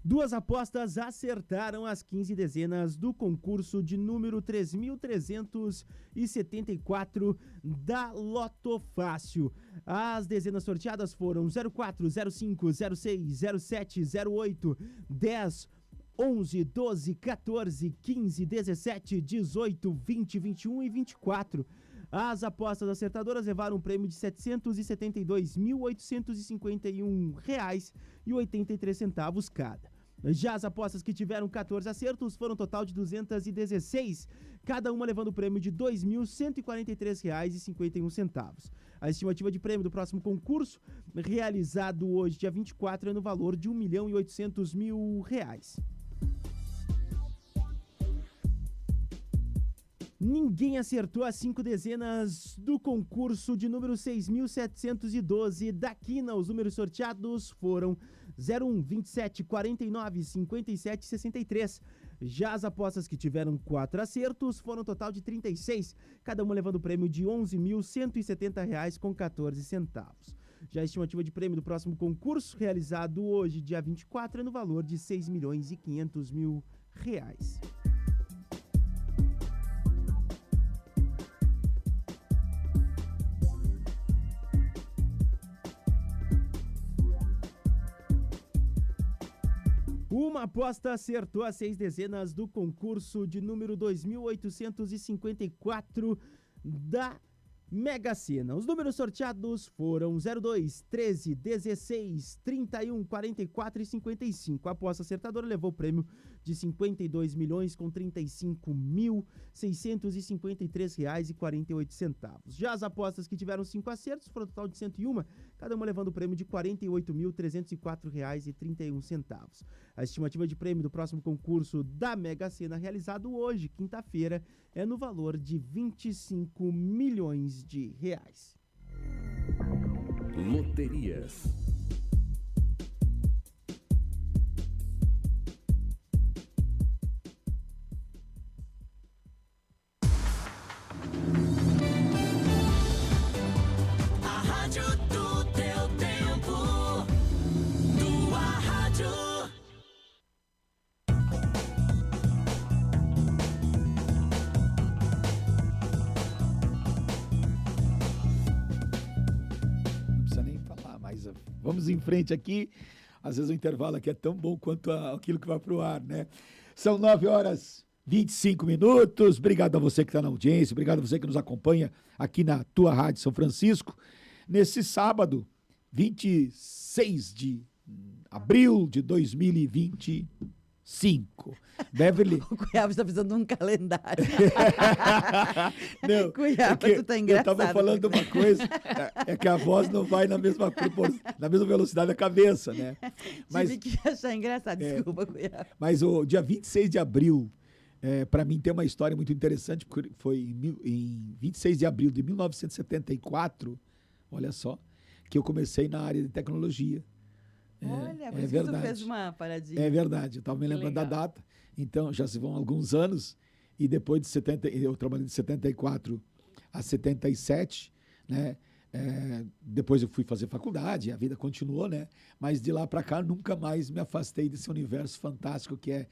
Duas apostas acertaram as 15 dezenas do concurso de número 3.374 da Loto Fácil. As dezenas sorteadas foram 04, 05, 06, 07, 08, 10, 11, 12, 14, 15, 17, 18, 20, 21 e 24. As apostas acertadoras levaram um prêmio de R$ 772.851,83 cada. Já as apostas que tiveram 14 acertos foram um total de 216, cada uma levando o prêmio de R$ 2.143,51. A estimativa de prêmio do próximo concurso, realizado hoje, dia 24, é no valor de R$ 1.800.000. Ninguém acertou as 5 dezenas do concurso de número 6.712 da Quina. Os números sorteados foram 01, 27, 49, 57 e 63. Já as apostas que tiveram 4 acertos foram um total de 36, cada uma levando o prêmio de R$ 11.170,14. Já a estimativa de prêmio do próximo concurso, realizado hoje, dia 24, é no valor de R$ 6.500.000. Uma aposta acertou as 6 dezenas do concurso de número 2.854 da Mega Sena. Os números sorteados foram 02, 13, 16, 31, 44 e 55. A aposta acertadora levou o prêmio de R$ 52.035.653,48. Já as apostas que tiveram 5 acertos foram um total de 101, cada uma levando o prêmio de R$ 48.304,31. A estimativa de prêmio do próximo concurso da Mega Sena, realizado hoje, quinta-feira, é no valor de R$ 25 milhões. Loterias. Vamos em frente aqui. Às vezes o intervalo aqui é tão bom quanto aquilo que vai pro ar, né? São 9h25. Obrigado a você que está na audiência, obrigado a você que nos acompanha aqui na tua Rádio São Francisco. Nesse sábado, 26 de abril de 2025. Beverly. O Cuiabá está precisando de um calendário. Não, Cuiabá, tu tá engraçado. Eu estava falando uma coisa, é que a voz não vai na mesma velocidade da cabeça, né? Mas, tive que achar engraçado, desculpa, Cuiabá. Mas o dia 26 de abril, para mim tem uma história muito interessante, porque foi em 26 de abril de 1974, olha só, que eu comecei na área de tecnologia. Olha, por é isso verdade. que tu fez uma paradinha. É verdade, eu estava me lembrando da data, então já se vão alguns anos, e depois de 70, eu trabalhei de 74 a 77, né? Depois eu fui fazer faculdade, a vida continuou, né? Mas de lá para cá nunca mais me afastei desse universo fantástico que é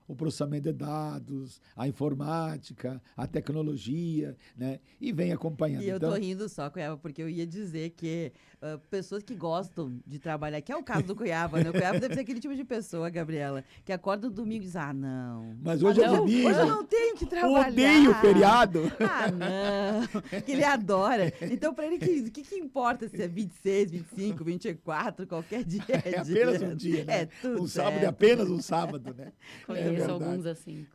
o processamento de dados, a informática, a tecnologia, né? E vem acompanhando. E eu tô rindo só, Cuiabá, porque eu ia dizer que pessoas que gostam de trabalhar, que é o caso do Cuiabá, né? O Cuiabá deve ser aquele tipo de pessoa, Gabriela, que acorda no domingo e diz, não. Mas hoje é domingo. Hoje eu não tenho que trabalhar. Odeio o feriado. Não. Que ele adora. Então, para ele, o que importa se é 26, 25, 24, qualquer dia é apenas um dia, né? Tudo um sábado certo. é apenas um sábado, né? Conheço alguns assim.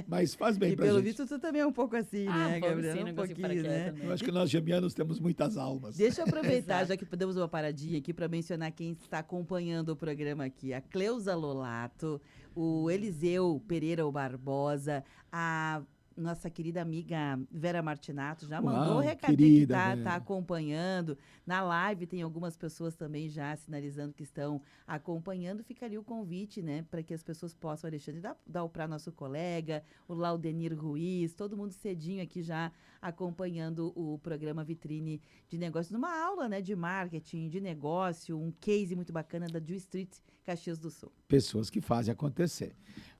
Mas faz bem e pra pelo gente. visto, tu também é um pouco assim, né, Gabriela? Um pouquinho, né? Eu acho que nós gemianos temos muitas almas. Deixa eu aproveitar, já que podemos uma paradinha aqui, para mencionar quem está acompanhando o programa aqui. A Cleusa Lolato, o Eliseu Pereira Barbosa, a nossa querida amiga Vera Martinato já mandou o recadinho que tá acompanhando. Na live tem algumas pessoas também já sinalizando que estão acompanhando. Ficaria o convite, né, para que as pessoas possam, Alexandre, dar o para nosso colega, o Laudenir Ruiz, todo mundo cedinho aqui já acompanhando o programa Vitrine de Negócios, numa aula, né, de marketing, de negócio, um case muito bacana da Ju Street, Caxias do Sul. Pessoas que fazem acontecer.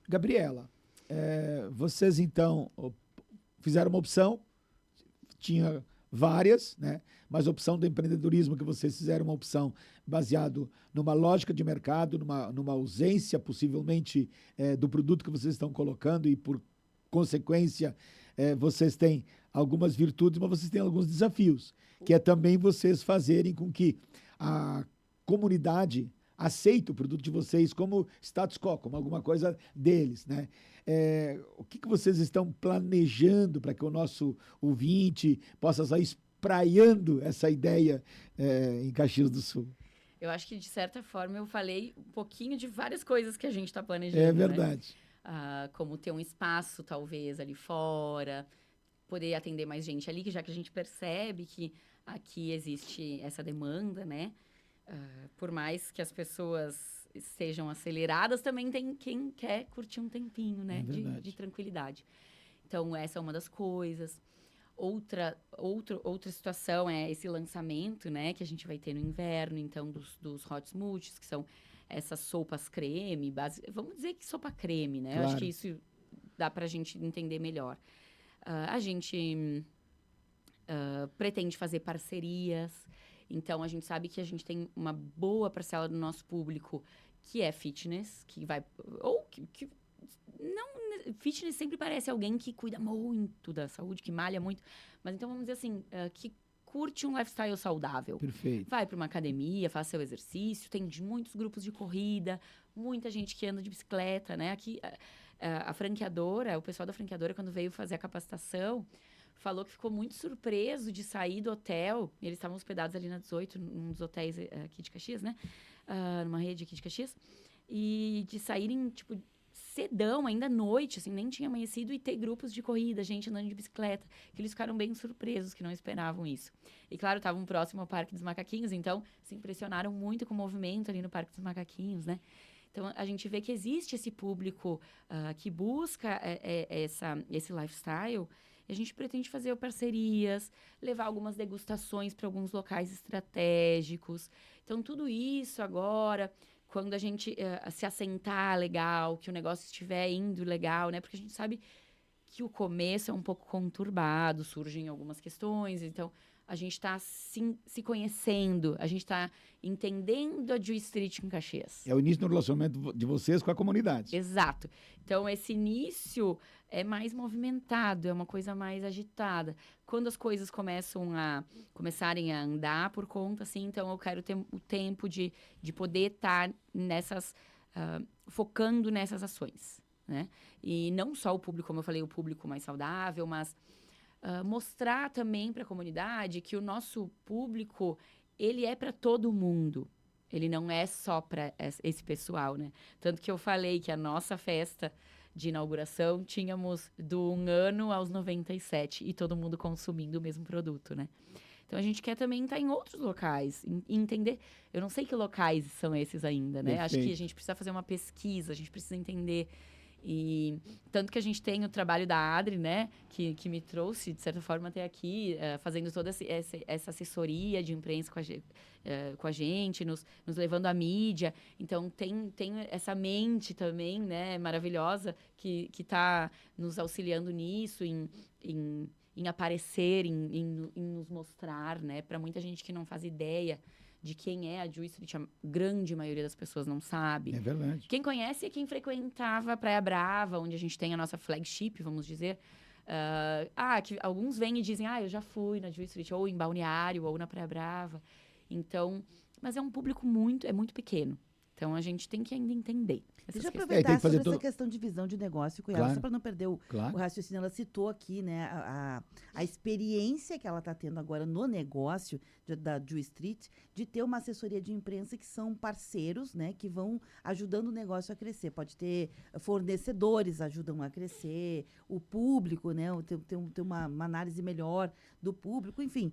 Gabriela, vocês então fizeram uma opção, tinha várias, né? Mas a opção do empreendedorismo que vocês fizeram uma opção baseado numa lógica de mercado, numa ausência possivelmente do produto que vocês estão colocando e por consequência vocês têm algumas virtudes, mas vocês têm alguns desafios, que é também vocês fazerem com que a comunidade aceite o produto de vocês como status quo, como alguma coisa deles, né? O que vocês estão planejando para que o nosso ouvinte possa sair espraiando essa ideia em Caxias do Sul? Eu acho que, de certa forma, eu falei um pouquinho de várias coisas que a gente está planejando. É verdade. Né? Como ter um espaço, talvez, ali fora, poder atender mais gente ali, já que a gente percebe que aqui existe essa demanda, né? Por mais que as pessoas sejam aceleradas, também tem quem quer curtir um tempinho, né? De tranquilidade. Então, essa é uma das coisas. Outra situação é esse lançamento, né? Que a gente vai ter no inverno, então, dos hot smoothies, que são essas sopas creme, vamos dizer que sopa creme, né? Claro. Eu acho que isso dá pra gente entender melhor. A gente pretende fazer parcerias. Então, a gente sabe que a gente tem uma boa parcela do nosso público que é fitness, que vai... Fitness sempre parece alguém que cuida muito da saúde, que malha muito. Mas então, vamos dizer assim, que curte um lifestyle saudável. Perfeito. Vai para uma academia, faz seu exercício. Tem muitos grupos de corrida, muita gente que anda de bicicleta, né? Aqui, a franqueadora, o pessoal da franqueadora, quando veio fazer a capacitação, falou que ficou muito surpreso de sair do hotel. Eles estavam hospedados ali na 18, num dos hotéis aqui de Caxias, né? Numa rede aqui de Caxias. E de saírem, tipo, cedão, ainda à noite, assim, nem tinha amanhecido, e ter grupos de corrida, gente andando de bicicleta, que eles ficaram bem surpresos, que não esperavam isso. E, claro, estavam próximo ao Parque dos Macaquinhos, então se impressionaram muito com o movimento ali no Parque dos Macaquinhos, né? Então, a gente vê que existe esse público que busca esse lifestyle. E a gente pretende fazer parcerias, levar algumas degustações para alguns locais estratégicos. Então, tudo isso agora, quando a gente se assentar legal, que o negócio estiver indo legal, né? Porque a gente sabe que o começo é um pouco conturbado, surgem algumas questões, então a gente está se conhecendo, a gente está entendendo a Ju Street em Caxias. É o início do relacionamento de vocês com a comunidade. Exato. Então, esse início é mais movimentado, é uma coisa mais agitada. Quando as coisas começarem a andar por conta, assim, então eu quero ter o tempo de poder estar focando nessas ações, né? E não só o público, como eu falei, o público mais saudável, mas mostrar também para a comunidade que o nosso público, ele é para todo mundo. Ele não é só para esse pessoal, né? Tanto que eu falei que a nossa festa de inauguração tínhamos do 1 ano aos 97 e todo mundo consumindo o mesmo produto, né? Então a gente quer também estar em outros locais e entender. Eu não sei que locais são esses ainda, né? Perfeito. Acho que a gente precisa fazer uma pesquisa, a gente precisa entender. E tanto que a gente tem o trabalho da Adri, né, que me trouxe, de certa forma, até aqui, fazendo toda essa assessoria de imprensa com a gente, nos levando à mídia. Então, tem essa mente também, né, maravilhosa, que está nos auxiliando nisso, em aparecer, em nos mostrar, né, para muita gente que não faz ideia de quem é a Ju Street, a grande maioria das pessoas não sabe. É verdade. Quem conhece é quem frequentava a Praia Brava, onde a gente tem a nossa flagship, vamos dizer. Que alguns vêm e dizem, eu já fui na Ju Street, ou em Balneário, ou na Praia Brava. Então, mas é um público muito pequeno. Então, a gente tem que ainda entender. Deixa eu aproveitar sobre essa questão de visão de negócio com ela, só para não perder o raciocínio. Ela citou aqui, né, a experiência que ela está tendo agora no negócio da Ju Street, de ter uma assessoria de imprensa que são parceiros, né, que vão ajudando o negócio a crescer. Pode ter fornecedores ajudam a crescer, o público, né, ter uma análise melhor do público, enfim,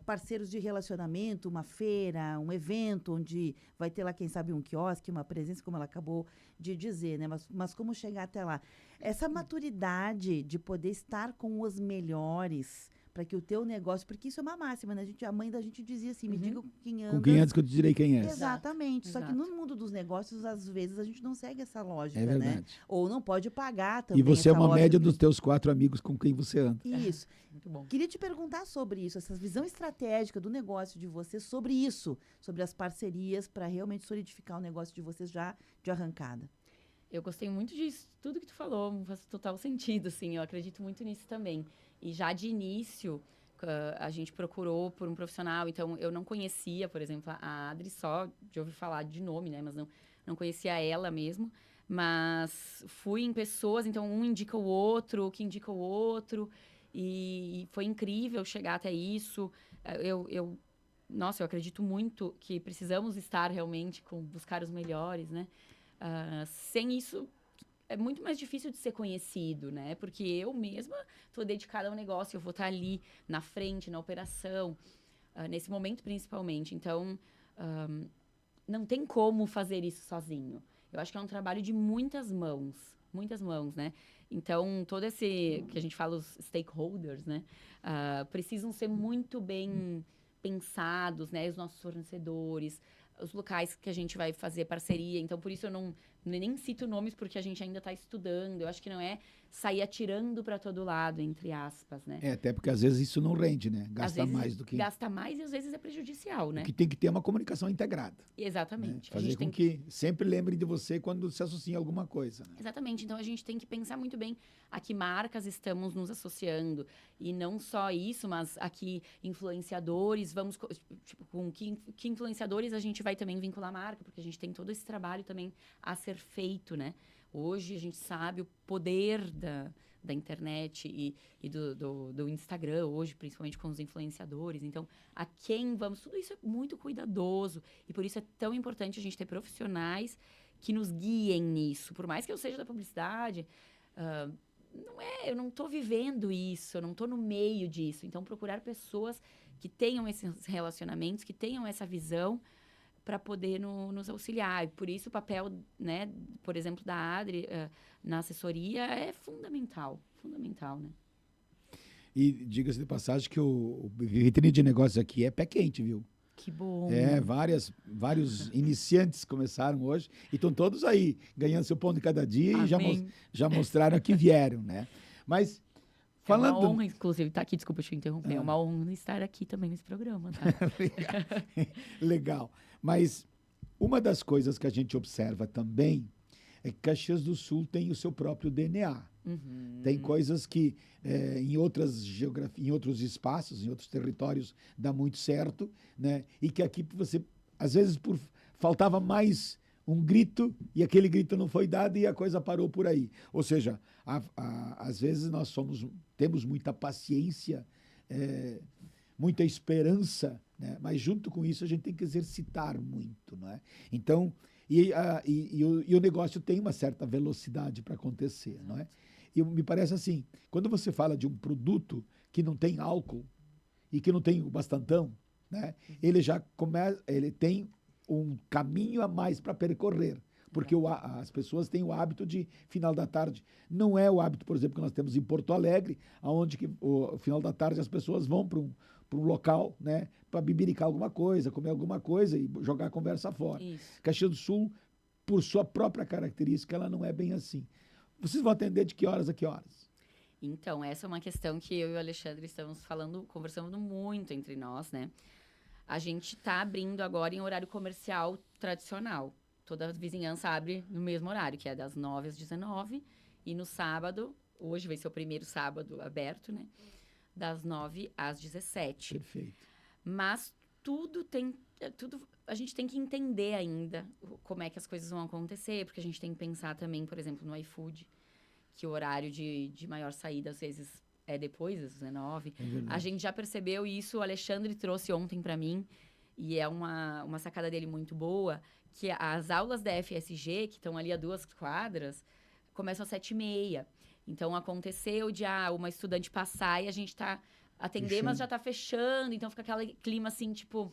parceiros de relacionamento, uma feira, um evento onde vai ter lá, quem sabe, um quiosque, uma presença, como ela acabou de dizer, né? Mas como chegar até lá? Essa maturidade de poder estar com os melhores para que o teu negócio... Porque isso é uma máxima, né? A mãe da gente dizia assim, me diga com quem anda. Com quem andas que eu te direi quem é. Exatamente. Só que no mundo dos negócios, às vezes, a gente não segue essa lógica, verdade. né? Ou não pode pagar também. E você é essa uma lógica média dos teus 4 amigos com quem você anda. Isso. Muito bom. Queria te perguntar sobre isso, essa visão estratégica do negócio de vocês, sobre isso, sobre as parcerias para realmente solidificar o negócio de vocês já de arrancada. Eu gostei muito disso, tudo que tu falou, faz total sentido, assim, eu acredito muito nisso também. E já de início, a gente procurou por um profissional, então eu não conhecia, por exemplo, a Adri, só de ouvir falar de nome, né, mas não conhecia ela mesmo, mas fui em pessoas, então um indica o outro, que indica o outro, e foi incrível chegar até isso. Eu acredito muito que precisamos estar realmente buscar os melhores, né? Sem isso, é muito mais difícil de ser conhecido, né? Porque eu mesma estou dedicada ao negócio, eu vou estar ali na frente, na operação, nesse momento principalmente. Então, não tem como fazer isso sozinho. Eu acho que é um trabalho de muitas mãos, né? Então, todo esse, que a gente fala, os stakeholders, né? Precisam ser muito bem pensados, né? Os nossos fornecedores, os locais que a gente vai fazer parceria. Então, por isso eu nem cito nomes, porque a gente ainda está estudando. Eu acho que não é sair atirando para todo lado, entre aspas, né? Até porque às vezes isso não rende, né? Gasta mais do que... Gasta mais e às vezes é prejudicial, né? O que tem que ter uma comunicação integrada. Exatamente. Né? Fazer com que sempre lembrem de você quando se associa a alguma coisa. Né? Exatamente. Então, a gente tem que pensar muito bem a que marcas estamos nos associando. E não só isso, mas a que influenciadores, com que influenciadores a gente vai também vincular a marca, porque a gente tem todo esse trabalho também a ser feito, né? Hoje a gente sabe o poder da internet e do Instagram, hoje, principalmente com os influenciadores. Então, a quem vamos? Tudo isso é muito cuidadoso. E por isso é tão importante a gente ter profissionais que nos guiem nisso. Por mais que eu seja da publicidade, eu não estou vivendo isso, eu não estou no meio disso. Então, procurar pessoas que tenham esses relacionamentos, que tenham essa visão, para poder nos auxiliar. E por isso o papel, né, por exemplo, da Adri na assessoria é fundamental, né? E diga-se de passagem que o vitrine de negócios aqui é pé quente, viu? Que bom. Vários iniciantes começaram hoje e estão todos aí, ganhando seu pão de cada dia. Amém. E já mostraram que vieram, né? Mas, É falando... uma honra, inclusive, estar aqui. Desculpa te interromper. É uma honra estar aqui também nesse programa, tá? Legal. Mas uma das coisas que a gente observa também é que Caxias do Sul tem o seu próprio DNA. Tem coisas que em outras geografias, em outros espaços, em outros territórios dá muito certo, né? E que aqui você, às vezes, faltava mais um grito e aquele grito não foi dado e a coisa parou por aí. Ou seja, às vezes nós temos muita paciência, muita esperança, né? Mas junto com isso a gente tem que exercitar muito, não é? Então, o negócio tem uma certa velocidade para acontecer, não é? E me parece assim, quando você fala de um produto que não tem álcool e que não tem o bastantão, né? Ele já começa, ele tem um caminho a mais para percorrer, porque as pessoas têm o hábito de final da tarde. Não é o hábito, por exemplo, que nós temos em Porto Alegre, onde o final da tarde as pessoas vão para um local, né, para bibiricar alguma coisa, comer alguma coisa e jogar a conversa fora. Isso. Caxias do Sul, por sua própria característica, ela não é bem assim. Vocês vão atender de que horas a que horas? Então, essa é uma questão que eu e o Alexandre estamos conversando muito entre nós, né? A gente está abrindo agora em horário comercial tradicional. Toda a vizinhança abre no mesmo horário, que é das 9 às 19. E no sábado, hoje vai ser o primeiro sábado aberto, né? Das 9 às 17. Perfeito. Mas a gente tem que entender ainda como é que as coisas vão acontecer, porque a gente tem que pensar também, por exemplo, no iFood, que o horário de maior saída, às vezes, é depois das 19. A gente já percebeu isso, o Alexandre trouxe ontem para mim, e é uma sacada dele muito boa, que as aulas da FSG, que estão ali a 2 quadras, começam às 7h30. Então, aconteceu de uma estudante passar e a gente atender, mas já tá fechando, então fica aquele clima assim, tipo,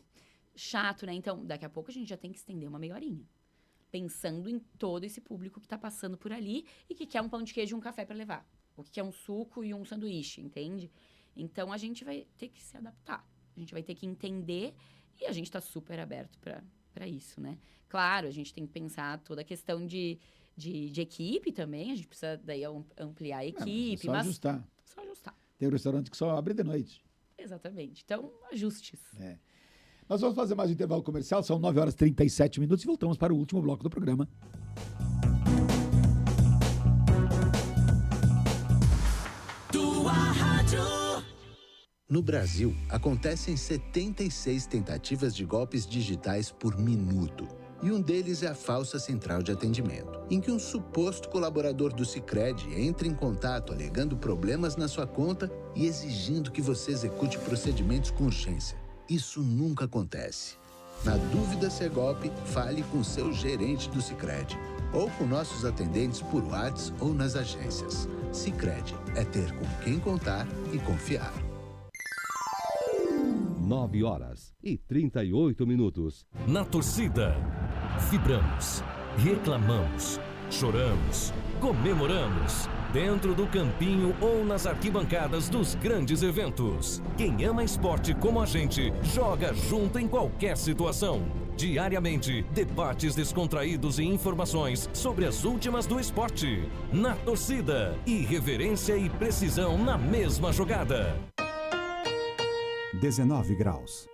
chato, né? Então, daqui a pouco a gente já tem que estender uma meia horinha, pensando em todo esse público que tá passando por ali e que quer um pão de queijo e um café para levar, ou que quer um suco e um sanduíche, entende? Então, a gente vai ter que se adaptar, a gente vai ter que entender e a gente tá super aberto para isso, né? Claro, a gente tem que pensar toda a questão de equipe também, a gente precisa daí ampliar a equipe. Só ajustar. Só ajustar. Tem um restaurante que só abre de noite. Exatamente. Então, ajustes. Nós vamos fazer mais um intervalo comercial, são 9h37 e voltamos para o último bloco do programa. Tua Rádio. No Brasil, acontecem 76 tentativas de golpes digitais por minuto. E um deles é a falsa central de atendimento, em que um suposto colaborador do Sicredi entra em contato alegando problemas na sua conta e exigindo que você execute procedimentos com urgência. Isso nunca acontece. Na dúvida se é golpe, fale com seu gerente do Sicredi ou com nossos atendentes por WhatsApp ou nas agências. Sicredi é ter com quem contar e confiar. 9h38. Na torcida, vibramos, reclamamos, choramos, comemoramos. Dentro do campinho ou nas arquibancadas dos grandes eventos. Quem ama esporte como a gente, joga junto em qualquer situação. Diariamente, debates descontraídos e informações sobre as últimas do esporte. Na torcida, irreverência e precisão na mesma jogada. 19 graus.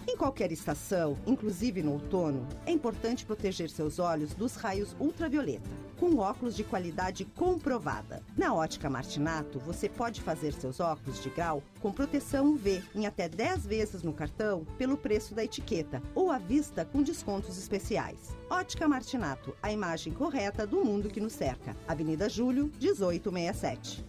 Em qualquer estação, inclusive no outono, é importante proteger seus olhos dos raios ultravioleta, com óculos de qualidade comprovada. Na Ótica Martinato, você pode fazer seus óculos de grau com proteção UV em até 10 vezes no cartão pelo preço da etiqueta ou à vista com descontos especiais. Ótica Martinato, a imagem correta do mundo que nos cerca. Avenida Júlio, 1867.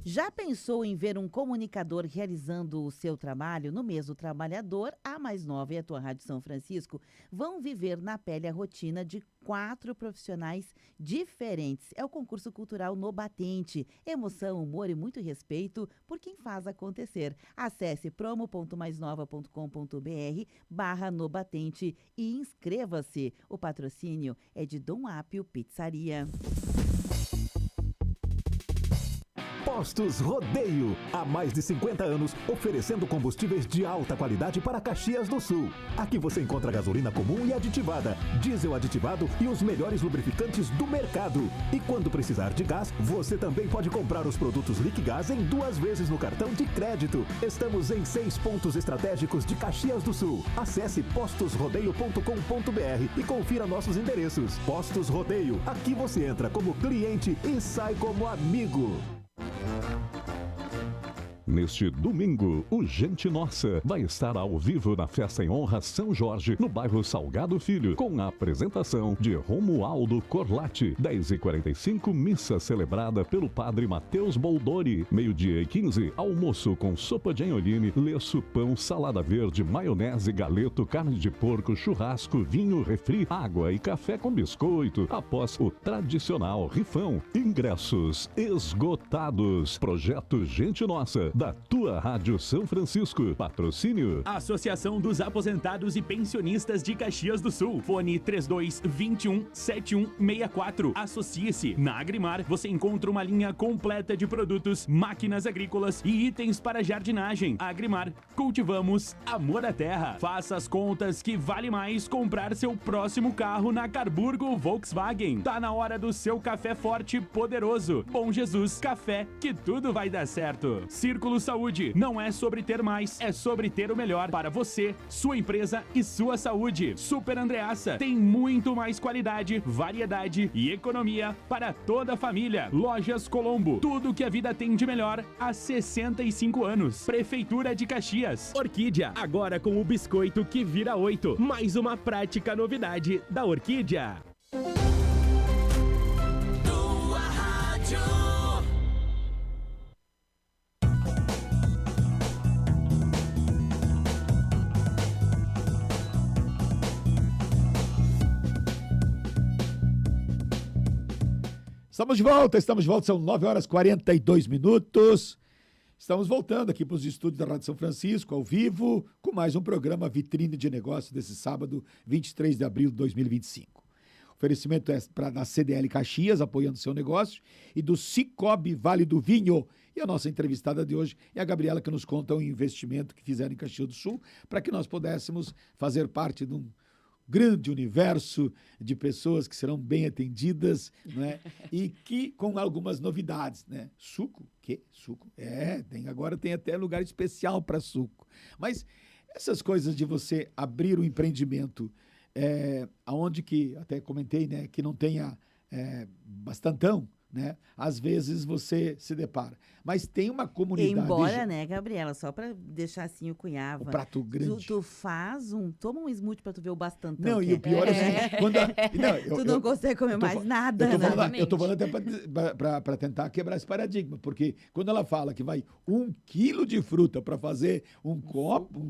Já pensou em ver um comunicador realizando o seu trabalho no mês do trabalhador? A Mais Nova e a Tua Rádio São Francisco vão viver na pele a rotina de 4 profissionais diferentes. É o concurso cultural No Batente. Emoção, humor e muito respeito por quem faz acontecer. Acesse promo.maisnova.com.br/No Batente e inscreva-se. O patrocínio é de Dom Apio Pizzaria. Postos Rodeio. Há mais de 50 anos, oferecendo combustíveis de alta qualidade para Caxias do Sul. Aqui você encontra gasolina comum e aditivada, diesel aditivado e os melhores lubrificantes do mercado. E quando precisar de gás, você também pode comprar os produtos Liquigás em 2 vezes no cartão de crédito. Estamos em 6 pontos estratégicos de Caxias do Sul. Acesse postosrodeio.com.br e confira nossos endereços. Postos Rodeio. Aqui você entra como cliente e sai como amigo. Neste domingo, o Gente Nossa vai estar ao vivo na festa em honra São Jorge, no bairro Salgado Filho, com a apresentação de Romualdo Corlatti. 10h45, missa celebrada pelo padre Matheus Boldori. 12h15, almoço com sopa de anholine, leço, pão, salada verde, maionese, galeto, carne de porco, churrasco, vinho, refri, água e café com biscoito, após o tradicional rifão. Ingressos esgotados. Projeto Gente Nossa, da tua Rádio São Francisco. Patrocínio: Associação dos Aposentados e Pensionistas de Caxias do Sul. Fone 3221-7164. Associe-se. Na Agrimar, você encontra uma linha completa de produtos, máquinas agrícolas e itens para jardinagem. Agrimar, cultivamos amor à terra. Faça as contas que vale mais comprar seu próximo carro na Carburgo Volkswagen. Tá na hora do seu café forte e poderoso. Bom Jesus, café que tudo vai dar certo. Círculo Saúde, não é sobre ter mais, é sobre ter o melhor para você, sua empresa e sua saúde. Super Andreassa tem muito mais qualidade, variedade e economia para toda a família. Lojas Colombo, tudo que a vida tem de melhor há 65 anos. Prefeitura de Caxias. Orquídea, agora com o biscoito que vira 8. Mais uma prática novidade da Orquídea. Estamos de volta, são 9h42. Estamos voltando aqui para os estúdios da Rádio São Francisco, ao vivo, com mais um programa Vitrine de Negócios desse sábado, 23 de abril de 2025. O oferecimento é da CDL Caxias, apoiando seu negócio, e do Cicobi Vale do Vinho. E a nossa entrevistada de hoje é a Gabriela, que nos conta um investimento que fizeram em Caxias do Sul, para que nós pudéssemos fazer parte de um grande universo de pessoas que serão bem atendidas, né? E que com algumas novidades, né? Suco? Que? Suco? Agora tem até lugar especial para suco. Mas essas coisas de você abrir um empreendimento, aonde que, até comentei, né? Que não tenha bastantão, né? Às vezes você se depara. Mas tem uma comunidade... Embora, né, Gabriela, só para deixar assim o cunhava... O prato grande. Tu faz toma um smoothie para tu ver o bastantão. Não, e o pior é quando... Tu não consegue comer mais nada, eu tô falando até para tentar quebrar esse paradigma, porque quando ela fala que vai 1 quilo de fruta para fazer um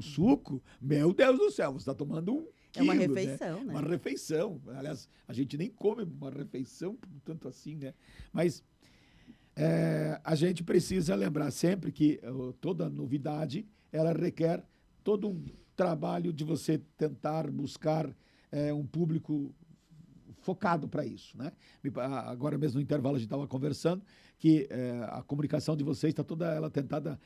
suco, meu Deus do céu, você está tomando 1 quilo, uma refeição, né? Uma refeição. Aliás, a gente nem come uma refeição, tanto assim, né? Mas a gente precisa lembrar sempre que toda novidade, ela requer todo um trabalho de você tentar buscar um público focado para isso, né? Agora mesmo no intervalo a gente estava conversando que a comunicação de vocês está toda ela tentada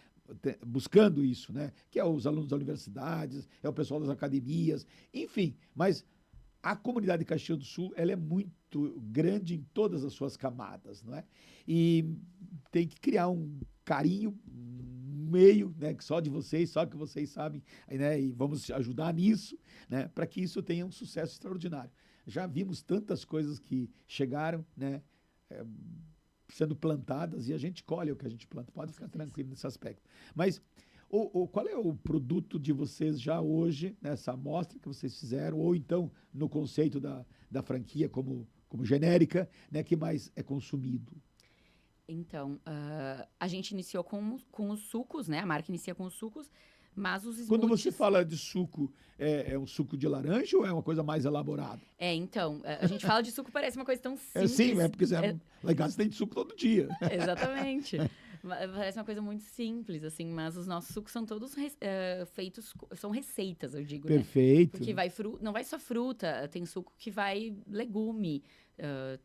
buscando isso, né? Que é os alunos das universidades, é o pessoal das academias, enfim. Mas a comunidade de Caxias do Sul, ela é muito grande em todas as suas camadas, não é? E tem que criar um carinho, um meio, né? Que só de vocês, só que vocês sabem, né? E vamos ajudar nisso, né? Para que isso tenha um sucesso extraordinário. Já vimos tantas coisas que chegaram, né? Sendo plantadas, e a gente colhe o que a gente planta. Pode ficar tranquilo nesse aspecto. Mas qual é o produto de vocês já hoje, nessa amostra que vocês fizeram, ou então no conceito da franquia como genérica, né, que mais é consumido? Então, a gente iniciou com os sucos, né? A marca inicia com os sucos, mas os smoothies... Quando você fala de suco, é um suco de laranja ou é uma coisa mais elaborada? Então, a gente fala de suco, parece uma coisa tão simples. Sim, porque lá em casa você tem suco todo dia. Exatamente. Parece uma coisa muito simples, assim, mas os nossos sucos são todos feitos, são receitas, eu digo, Perfeito. Né? Porque não vai só fruta, tem suco que vai legume,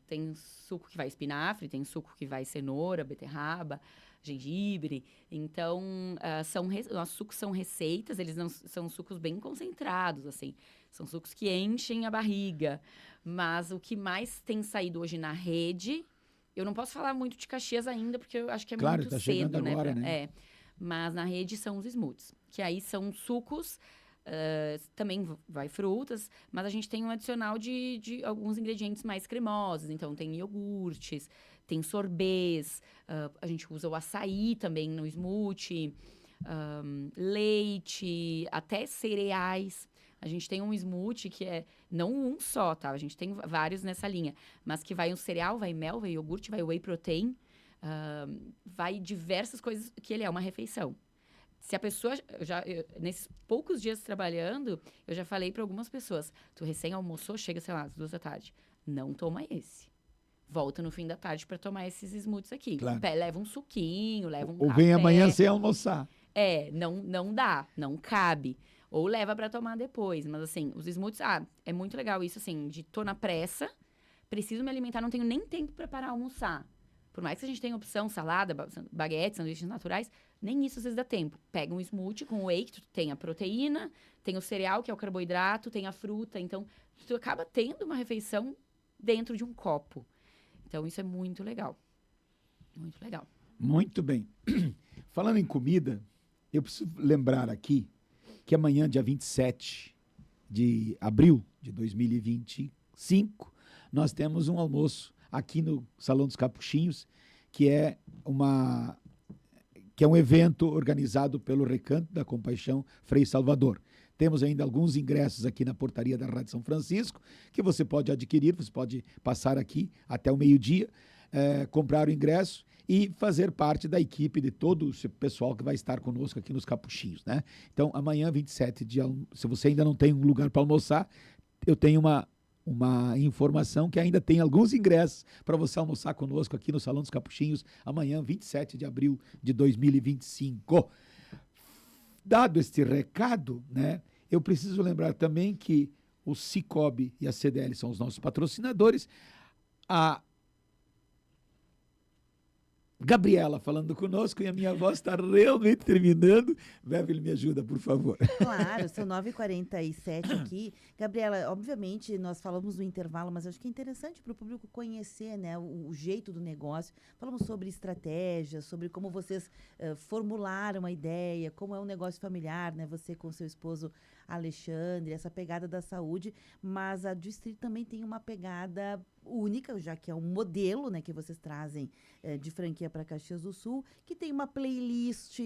tem suco que vai espinafre, tem suco que vai cenoura, beterraba, gengibre. Então, nossos sucos são receitas, eles não são sucos bem concentrados, assim. São sucos que enchem a barriga. Mas o que mais tem saído hoje na rede... Eu não posso falar muito de Caxias ainda, porque eu acho que é muito tá cedo, agora, né? Mas na rede são os smoothies, que aí são sucos, também vai frutas, mas a gente tem um adicional de alguns ingredientes mais cremosos. Então, tem iogurtes, tem sorbês, a gente usa o açaí também no smoothie, leite, até cereais. A gente tem um smoothie que é, não um só, tá? A gente tem vários nessa linha. Mas que vai um cereal, vai mel, vai iogurte, vai whey protein, vai diversas coisas que ele é uma refeição. Se a pessoa, nesses poucos dias trabalhando, eu já falei para algumas pessoas, tu recém almoçou, chega, sei lá, às 2 da tarde. Não toma esse. Volta no fim da tarde para tomar esses smoothies aqui. Claro. Leva um suquinho, leva um Ou café. vem amanhã sem almoçar. Não dá, não cabe. Ou leva para tomar depois. Mas, assim, os smoothies... é muito legal isso, assim, de tô na pressa, preciso me alimentar, não tenho nem tempo para parar almoçar. Por mais que a gente tenha opção, salada, baguete, sanduíches naturais, nem isso às vezes dá tempo. Pega um smoothie com whey, que tu tem a proteína, tem o cereal, que é o carboidrato, tem a fruta. Então, tu acaba tendo uma refeição dentro de um copo. Então, isso é muito legal. Muito legal. Muito bem. Falando em comida, eu preciso lembrar aqui que amanhã, dia 27 de abril de 2025, nós temos um almoço aqui no Salão dos Capuchinhos, que é um evento organizado pelo Recanto da Compaixão Frei Salvador. Temos ainda alguns ingressos aqui na portaria da Rádio São Francisco, que você pode adquirir, você pode passar aqui até o meio-dia, comprar o ingresso e fazer parte da equipe de todo o pessoal que vai estar conosco aqui nos Capuchinhos, né? Então, amanhã, 27 se você ainda não tem um lugar para almoçar, eu tenho uma informação que ainda tem alguns ingressos para você almoçar conosco aqui no Salão dos Capuchinhos, amanhã, 27 de abril de 2025. Dado este recado, né, eu preciso lembrar também que o Cicobi e a CDL são os nossos patrocinadores. A Gabriela falando conosco e a minha voz está realmente terminando. Beverly, me ajuda, por favor. Claro, são 9h47 aqui. Gabriela, obviamente, nós falamos no intervalo, mas acho que é interessante para o público conhecer, né, o jeito do negócio. Falamos sobre estratégias, sobre como vocês formularam a ideia, como é um negócio familiar, né, você com seu esposo Alexandre, essa pegada da saúde, mas a District também tem uma pegada única, já que é um modelo, né, que vocês trazem de franquia para Caxias do Sul, que tem uma playlist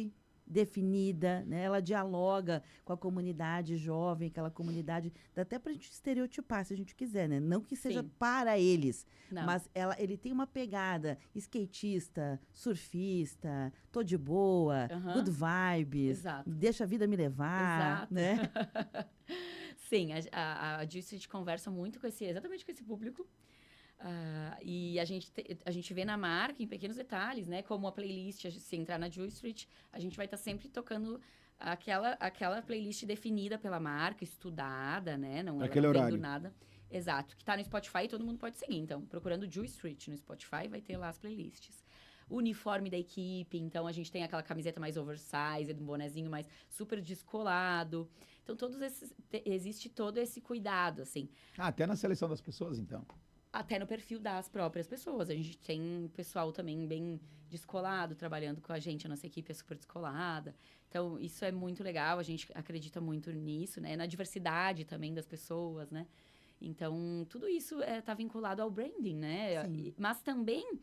definida, né? Ela dialoga com a comunidade jovem, aquela comunidade, dá até pra gente estereotipar, se a gente quiser, né? Não que seja para eles, mas ele tem uma pegada skatista, surfista, tô de boa, good vibes, deixa a vida me levar, né? Sim, a District conversa muito com exatamente com esse público. E a gente vê na marca, em pequenos detalhes, né? Como a playlist, se entrar na Jewel Street, a gente vai estar sempre tocando aquela playlist definida pela marca, estudada, né? Não aquele horário. Nada. Exato, que está no Spotify, todo mundo pode seguir. Então, procurando Jewel Street no Spotify, vai ter lá as playlists. O uniforme da equipe, então a gente tem aquela camiseta mais oversized, um bonezinho mais super descolado. Então, existe todo esse cuidado, assim. Até na seleção das pessoas, então. Até no perfil das próprias pessoas. A gente tem um pessoal também bem descolado trabalhando com a gente. A nossa equipe é super descolada. Então, isso é muito legal. A gente acredita muito nisso, né? Na diversidade também das pessoas, né? Então, tudo isso está vinculado ao branding, né? Mas também,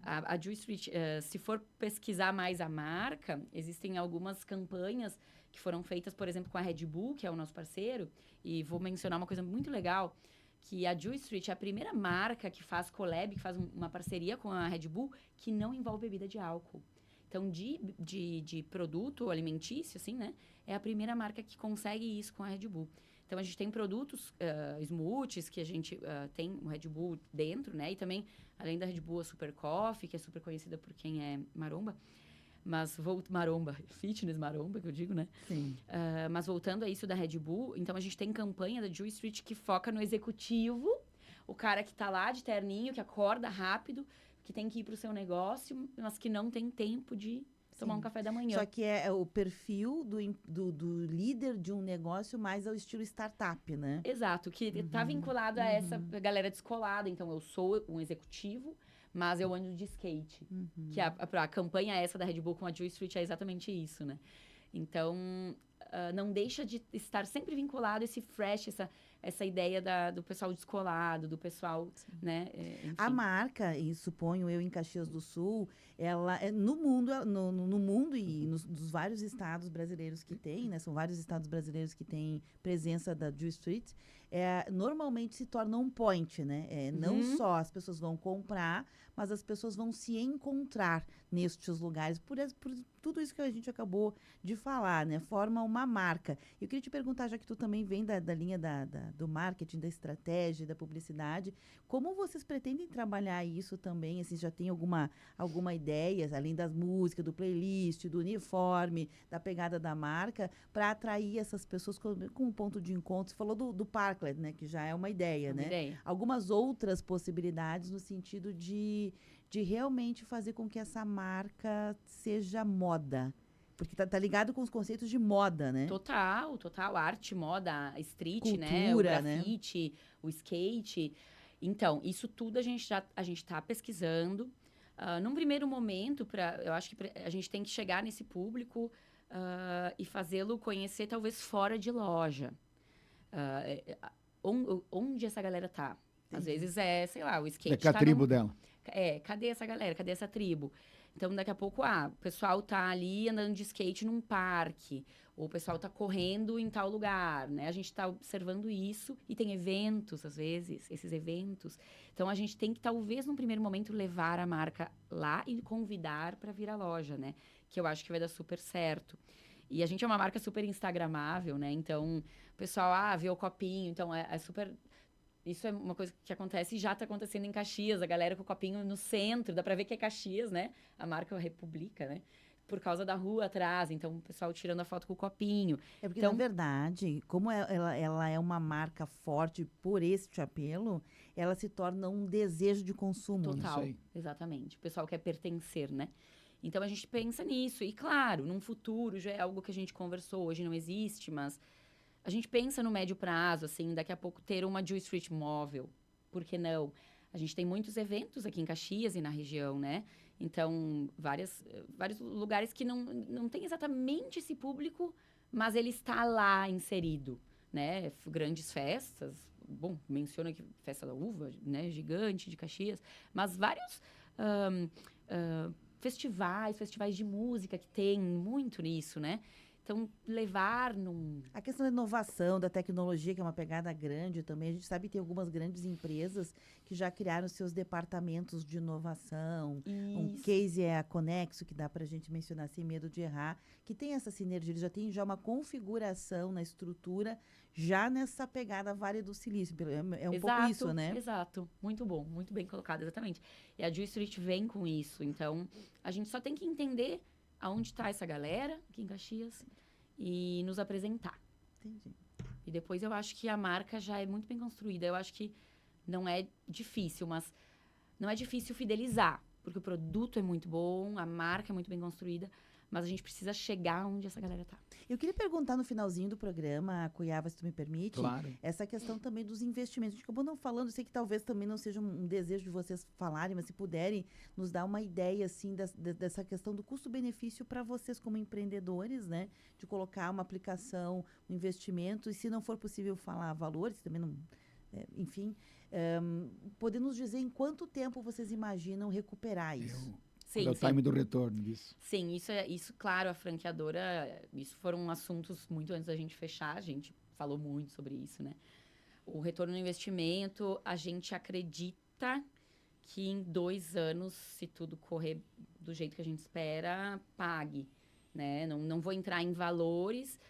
a Jewel Street, se for pesquisar mais a marca, existem algumas campanhas que foram feitas, por exemplo, com a Red Bull, que é o nosso parceiro. E vou mencionar uma coisa muito legal, que a Jewel Street é a primeira marca que faz collab, que faz uma parceria com a Red Bull, que não envolve bebida de álcool. Então, de produto alimentício, assim, né? É a primeira marca que consegue isso com a Red Bull. Então, a gente tem produtos, smoothies, que a gente tem o Red Bull dentro, né? E também, além da Red Bull, a Super Coffee, que é super conhecida por quem é maromba. Mas maromba, fitness maromba, que eu digo, né? Sim. Mas voltando a isso da Red Bull, então a gente tem campanha da Jewel Street que foca no executivo, o cara que tá lá de terninho, que acorda rápido, que tem que ir para o seu negócio, mas que não tem tempo de tomar um café da manhã. Só que é o perfil do líder de um negócio mais ao estilo startup, né? Exato, que está vinculado a essa galera descolada. Então, eu sou um executivo, mas eu ando de skate. Que a campanha essa da Red Bull com a Joy Street é exatamente isso, né? Então, não deixa de estar sempre vinculado esse fresh, essa ideia do pessoal descolado, do pessoal, né? Enfim. A marca, e suponho eu em Caxias do Sul, ela no mundo e nos vários estados brasileiros que tem, né? São vários estados brasileiros que têm presença da Joy Street. Normalmente se torna um point, né? Não só as pessoas vão comprar, mas as pessoas vão se encontrar nestes lugares. Por tudo isso que a gente acabou de falar, né? Forma uma marca. Eu queria te perguntar, já que tu também vem da linha do marketing, da estratégia, da publicidade, como vocês pretendem trabalhar isso também? Assim, já tem alguma ideia, além das músicas, do playlist, do uniforme, da pegada da marca, para atrair essas pessoas com um ponto de encontro? Você falou do Parklet, né? Que já é uma ideia, né? Ideia. Algumas outras possibilidades no sentido de realmente fazer com que essa marca seja moda. Porque tá ligado com os conceitos de moda, né? Total. Arte, moda, street, cultura, né? O grafite, o skate. Então, isso tudo a gente tá pesquisando. Num primeiro momento, eu acho que a gente tem que chegar nesse público e fazê-lo conhecer talvez fora de loja. Onde essa galera tá? Às vezes sei lá, o skate É que a tribo dela. Cadê essa galera? Cadê essa tribo? Então, daqui a pouco, o pessoal tá ali andando de skate num parque, ou o pessoal tá correndo em tal lugar, né? A gente tá observando isso e tem eventos, às vezes, esses eventos. Então, a gente tem que, talvez, num primeiro momento, levar a marca lá e convidar para vir à loja, né? Que eu acho que vai dar super certo. E a gente é uma marca super instagramável, né? Então, o pessoal, vê o copinho, então é super... Isso é uma coisa que acontece e já está acontecendo em Caxias. A galera com o copinho no centro, dá para ver que é Caxias, né? A marca República, né? Por causa da rua atrás. Então, o pessoal tirando a foto com o copinho. Porque, na verdade, como ela é uma marca forte por este apelo, ela se torna um desejo de consumo. Total, exatamente. O pessoal quer pertencer, né? Então, a gente pensa nisso. E, claro, num futuro, já é algo que a gente conversou, hoje não existe, mas... A gente pensa no médio prazo, assim, daqui a pouco ter uma Joy Street móvel. Por que não? A gente tem muitos eventos aqui em Caxias e na região, né? Então, vários lugares que não tem exatamente esse público, mas ele está lá inserido, né? Grandes festas, menciona aqui Festa da Uva, né? Gigante de Caxias, mas vários festivais de música que tem muito nisso, né? Então, levar num... A questão da inovação, da tecnologia, que é uma pegada grande também. A gente sabe que tem algumas grandes empresas que já criaram seus departamentos de inovação. Isso. Um case é a Conexo, que dá para a gente mencionar sem medo de errar, que tem essa sinergia, eles já têm uma configuração na estrutura, já nessa pegada Vale do Silício. É um pouco isso, né? Exato. Muito bom, muito bem colocado, exatamente. E a Joy Street vem com isso. Então, a gente só tem que entender aonde está essa galera aqui em Caxias e nos apresentar. Entendi. E depois eu acho que a marca já é muito bem construída. Eu acho que não é difícil, mas não é difícil fidelizar, porque o produto é muito bom, a marca é muito bem construída, mas a gente precisa chegar onde essa galera tá. Eu queria perguntar no finalzinho do programa, Cuiava, se tu me permite, claro, essa questão também dos investimentos. A gente acabou não falando, sei que talvez também não seja um desejo de vocês falarem, mas se puderem nos dar uma ideia, assim, dessa questão do custo-benefício para vocês como empreendedores, né? De colocar uma aplicação, um investimento, e se não for possível falar valores, também não... enfim, poder nos dizer em quanto tempo vocês imaginam recuperar isso? Sim, o time do retorno disso. Sim, isso, claro, a franqueadora, isso foram assuntos muito antes da gente fechar, a gente falou muito sobre isso, né? O retorno no investimento, a gente acredita que em 2 anos, se tudo correr do jeito que a gente espera, pague, né? Não vou entrar em valores,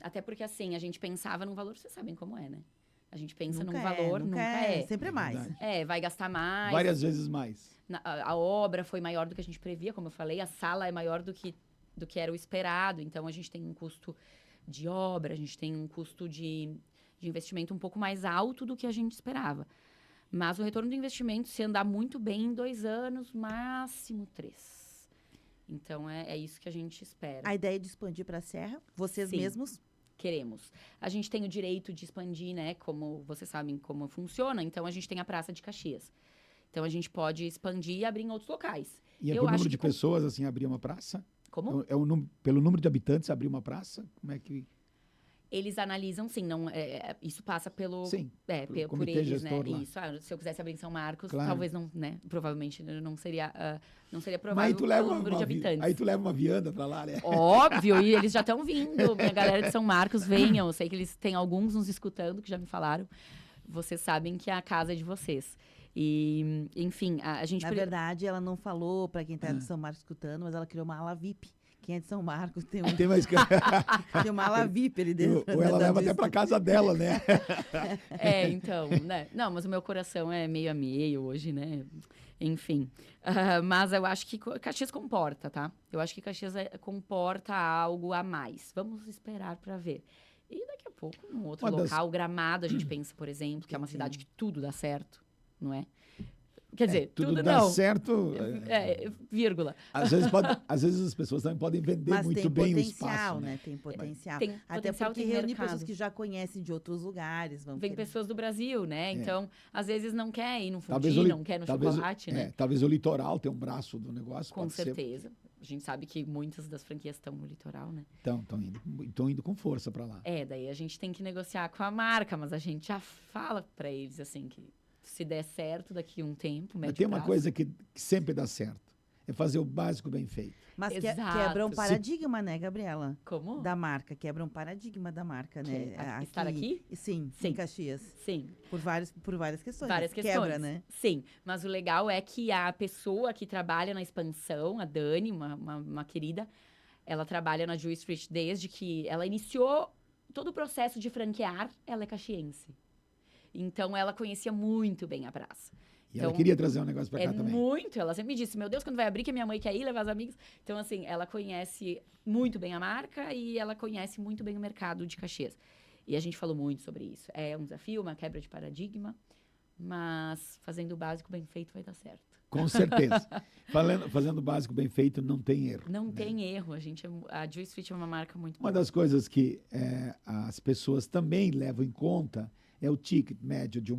até porque, assim, a gente pensava num valor, vocês sabem como é, né? A gente pensa num valor, nunca é. Sempre é mais. Vai gastar mais. Várias vezes mais. A obra foi maior do que a gente previa, como eu falei. A sala é maior do que era o esperado. Então, a gente tem um custo de obra, a gente tem um custo de investimento um pouco mais alto do que a gente esperava. Mas o retorno do investimento, se andar muito bem, em 2 anos, máximo 3. Então, é isso que a gente espera. A ideia de expandir para a Serra, vocês Sim. mesmos? Queremos. A gente tem o direito de expandir, né? Como vocês sabem como funciona. Então, a gente tem a Praça de Caxias. Então, a gente pode expandir e abrir em outros locais. E é por número de pessoas, assim, abrir uma praça? Como? Pelo número de habitantes, abrir uma praça? Como é que... Eles analisam, sim. Não, isso passa pelo... Sim, por eles, né? lá. Isso. Se eu quisesse abrir em São Marcos, Claro. talvez não, né? Provavelmente não seria Mas provável aí tu leva pelo número de habitantes. Aí tu leva uma vianda pra lá, né? Óbvio, e eles já estão vindo. Minha galera de São Marcos, venham. Eu sei que eles têm alguns nos escutando, que já me falaram. Vocês sabem que a casa é de vocês. E, enfim, a gente... Na verdade, ela não falou para quem está de São Marcos escutando, mas ela criou uma ala VIP. Quem é de São Marcos tem Tem mais... tem uma ala VIP ali dentro. Ou ela leva até pra casa dela, né? Então, né? Não, mas o meu coração é meio a meio hoje, né? Enfim. Mas eu acho que Caxias comporta, tá? Eu acho que Caxias comporta algo a mais. Vamos esperar para ver. E daqui a pouco, num outro local, Gramado, a gente pensa, por exemplo, que é uma cidade que tudo dá certo, não é? Quer dizer, tudo dá não. certo. Vírgula. Às vezes as pessoas também podem vender muito bem o espaço. Né? Tem potencial. Tem Até potencial, porque tem reúne mercado. pessoas que já conhecem de outros lugares. Vem pessoas do Brasil, né? Então, às vezes não quer ir no Talvez fundi, não quer no chocolate, né? Talvez o litoral tenha um braço do negócio. Com pode certeza. Ser. A gente sabe que muitas das franquias estão no litoral, né? Estão indo com força para lá. Daí a gente tem que negociar com a marca, mas a gente já fala para eles, assim, que se der certo daqui a um tempo, médio Mas tem uma prazo. coisa que sempre dá certo. É fazer o básico bem feito. Mas Exato. quebra um paradigma, né, Gabriela? Como? Da marca. Quebra um paradigma da marca, né? Estar aqui? Sim, em Caxias. Sim. Por várias questões. Várias questões. Quebra, né? Sim. Mas o legal é que a pessoa que trabalha na expansão, a Dani, uma querida, ela trabalha na Jewel Street desde que ela iniciou todo o processo de franquear, ela é caxiense. Então, ela conhecia muito bem a praça. E ela queria trazer um negócio pra cá também. Muito. Ela sempre me disse, meu Deus, quando vai abrir, que a minha mãe quer ir, levar os amigos. Então, assim, ela conhece muito bem a marca e ela conhece muito bem o mercado de Caxias. E a gente falou muito sobre isso. É um desafio, uma quebra de paradigma, mas fazendo o básico bem feito vai dar certo. Com certeza. Fazendo o básico bem feito, não tem erro. Não tem erro. A Jewel Street é uma marca muito boa. Uma das coisas que as pessoas também levam em conta é o ticket médio de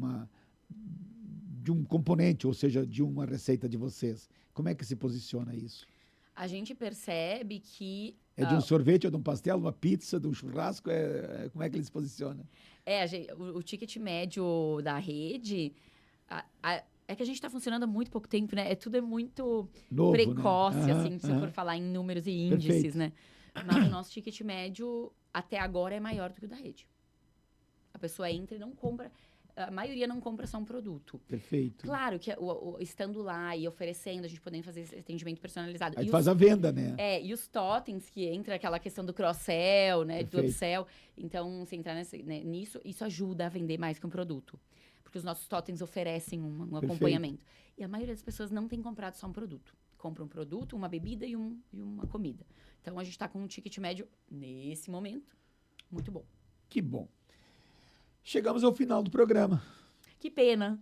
um componente, ou seja, de uma receita de vocês. Como é que se posiciona isso? A gente percebe que... É de um sorvete, ou de um pastel, de uma pizza, de um churrasco? Como é que ele se posiciona? O ticket médio da rede... É que a gente está funcionando há muito pouco tempo, né? Tudo é muito novo, precoce, né? assim, se for falar em números e índices, Perfeito. né? Mas o nosso ticket médio, até agora, é maior do que o da rede. A pessoa entra e não compra... A maioria não compra só um produto. Perfeito. Claro que estando lá e oferecendo, a gente podendo fazer esse atendimento personalizado. Aí faz a venda, né? E os totens, que entra aquela questão do cross-sell, né? Perfeito. Do upsell. Então, se entrar nisso, isso ajuda a vender mais que um produto. Porque os nossos totens oferecem um acompanhamento. E a maioria das pessoas não tem comprado só um produto. Compra um produto, uma bebida e uma comida. Então, a gente está com um ticket médio, nesse momento, muito bom. Que bom. Chegamos ao final do programa. Que pena.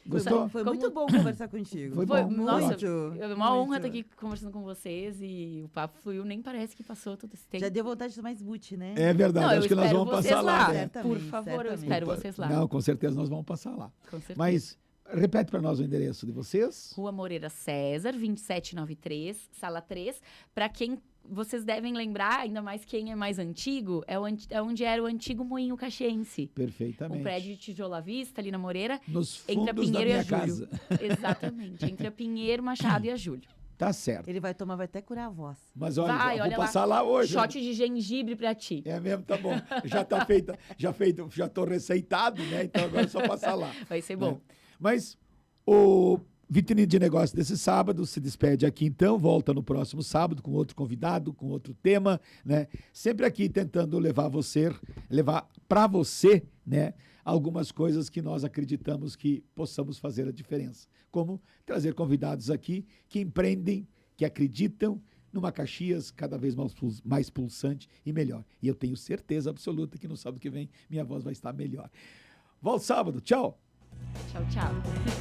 Gostou? Foi muito bom conversar contigo. Foi bom. Nossa, muito, é uma honra estar aqui conversando com vocês e o papo fluiu, nem parece que passou todo esse tempo. Já deu vontade de tomar smoothie, né? É verdade, Não, acho que nós vamos passar lá. Né? Por favor, eu espero vocês lá. Não, com certeza nós vamos passar lá. Com certeza. Mas repete para nós o endereço de vocês. Rua Moreira César, 2793, sala 3. Para quem vocês devem lembrar, ainda mais quem é mais antigo, é onde era o antigo Moinho Caxiense. Perfeitamente. Um prédio de tijolo à vista, ali na Moreira. Nos fundos entre a Pinheiro da minha e a Júlio. casa. Exatamente, entre a Pinheiro, Machado e a Júlio. Tá certo. Ele vai tomar, vai até curar a voz. Mas olha, eu vou passar lá hoje. Shot de gengibre pra ti. É mesmo, tá bom. Já tá feita, já tô receitado, né? Então agora é só passar lá. Vai ser bom. Mas o Vitrine de Negócio desse sábado se despede aqui, então, volta no próximo sábado com outro convidado, com outro tema, né? Sempre aqui tentando levar para você, né, algumas coisas que nós acreditamos que possamos fazer a diferença. Como trazer convidados aqui que empreendem, que acreditam numa Caxias cada vez mais pulsante e melhor. E eu tenho certeza absoluta que no sábado que vem minha voz vai estar melhor. Volta sábado, tchau! Tchau, tchau.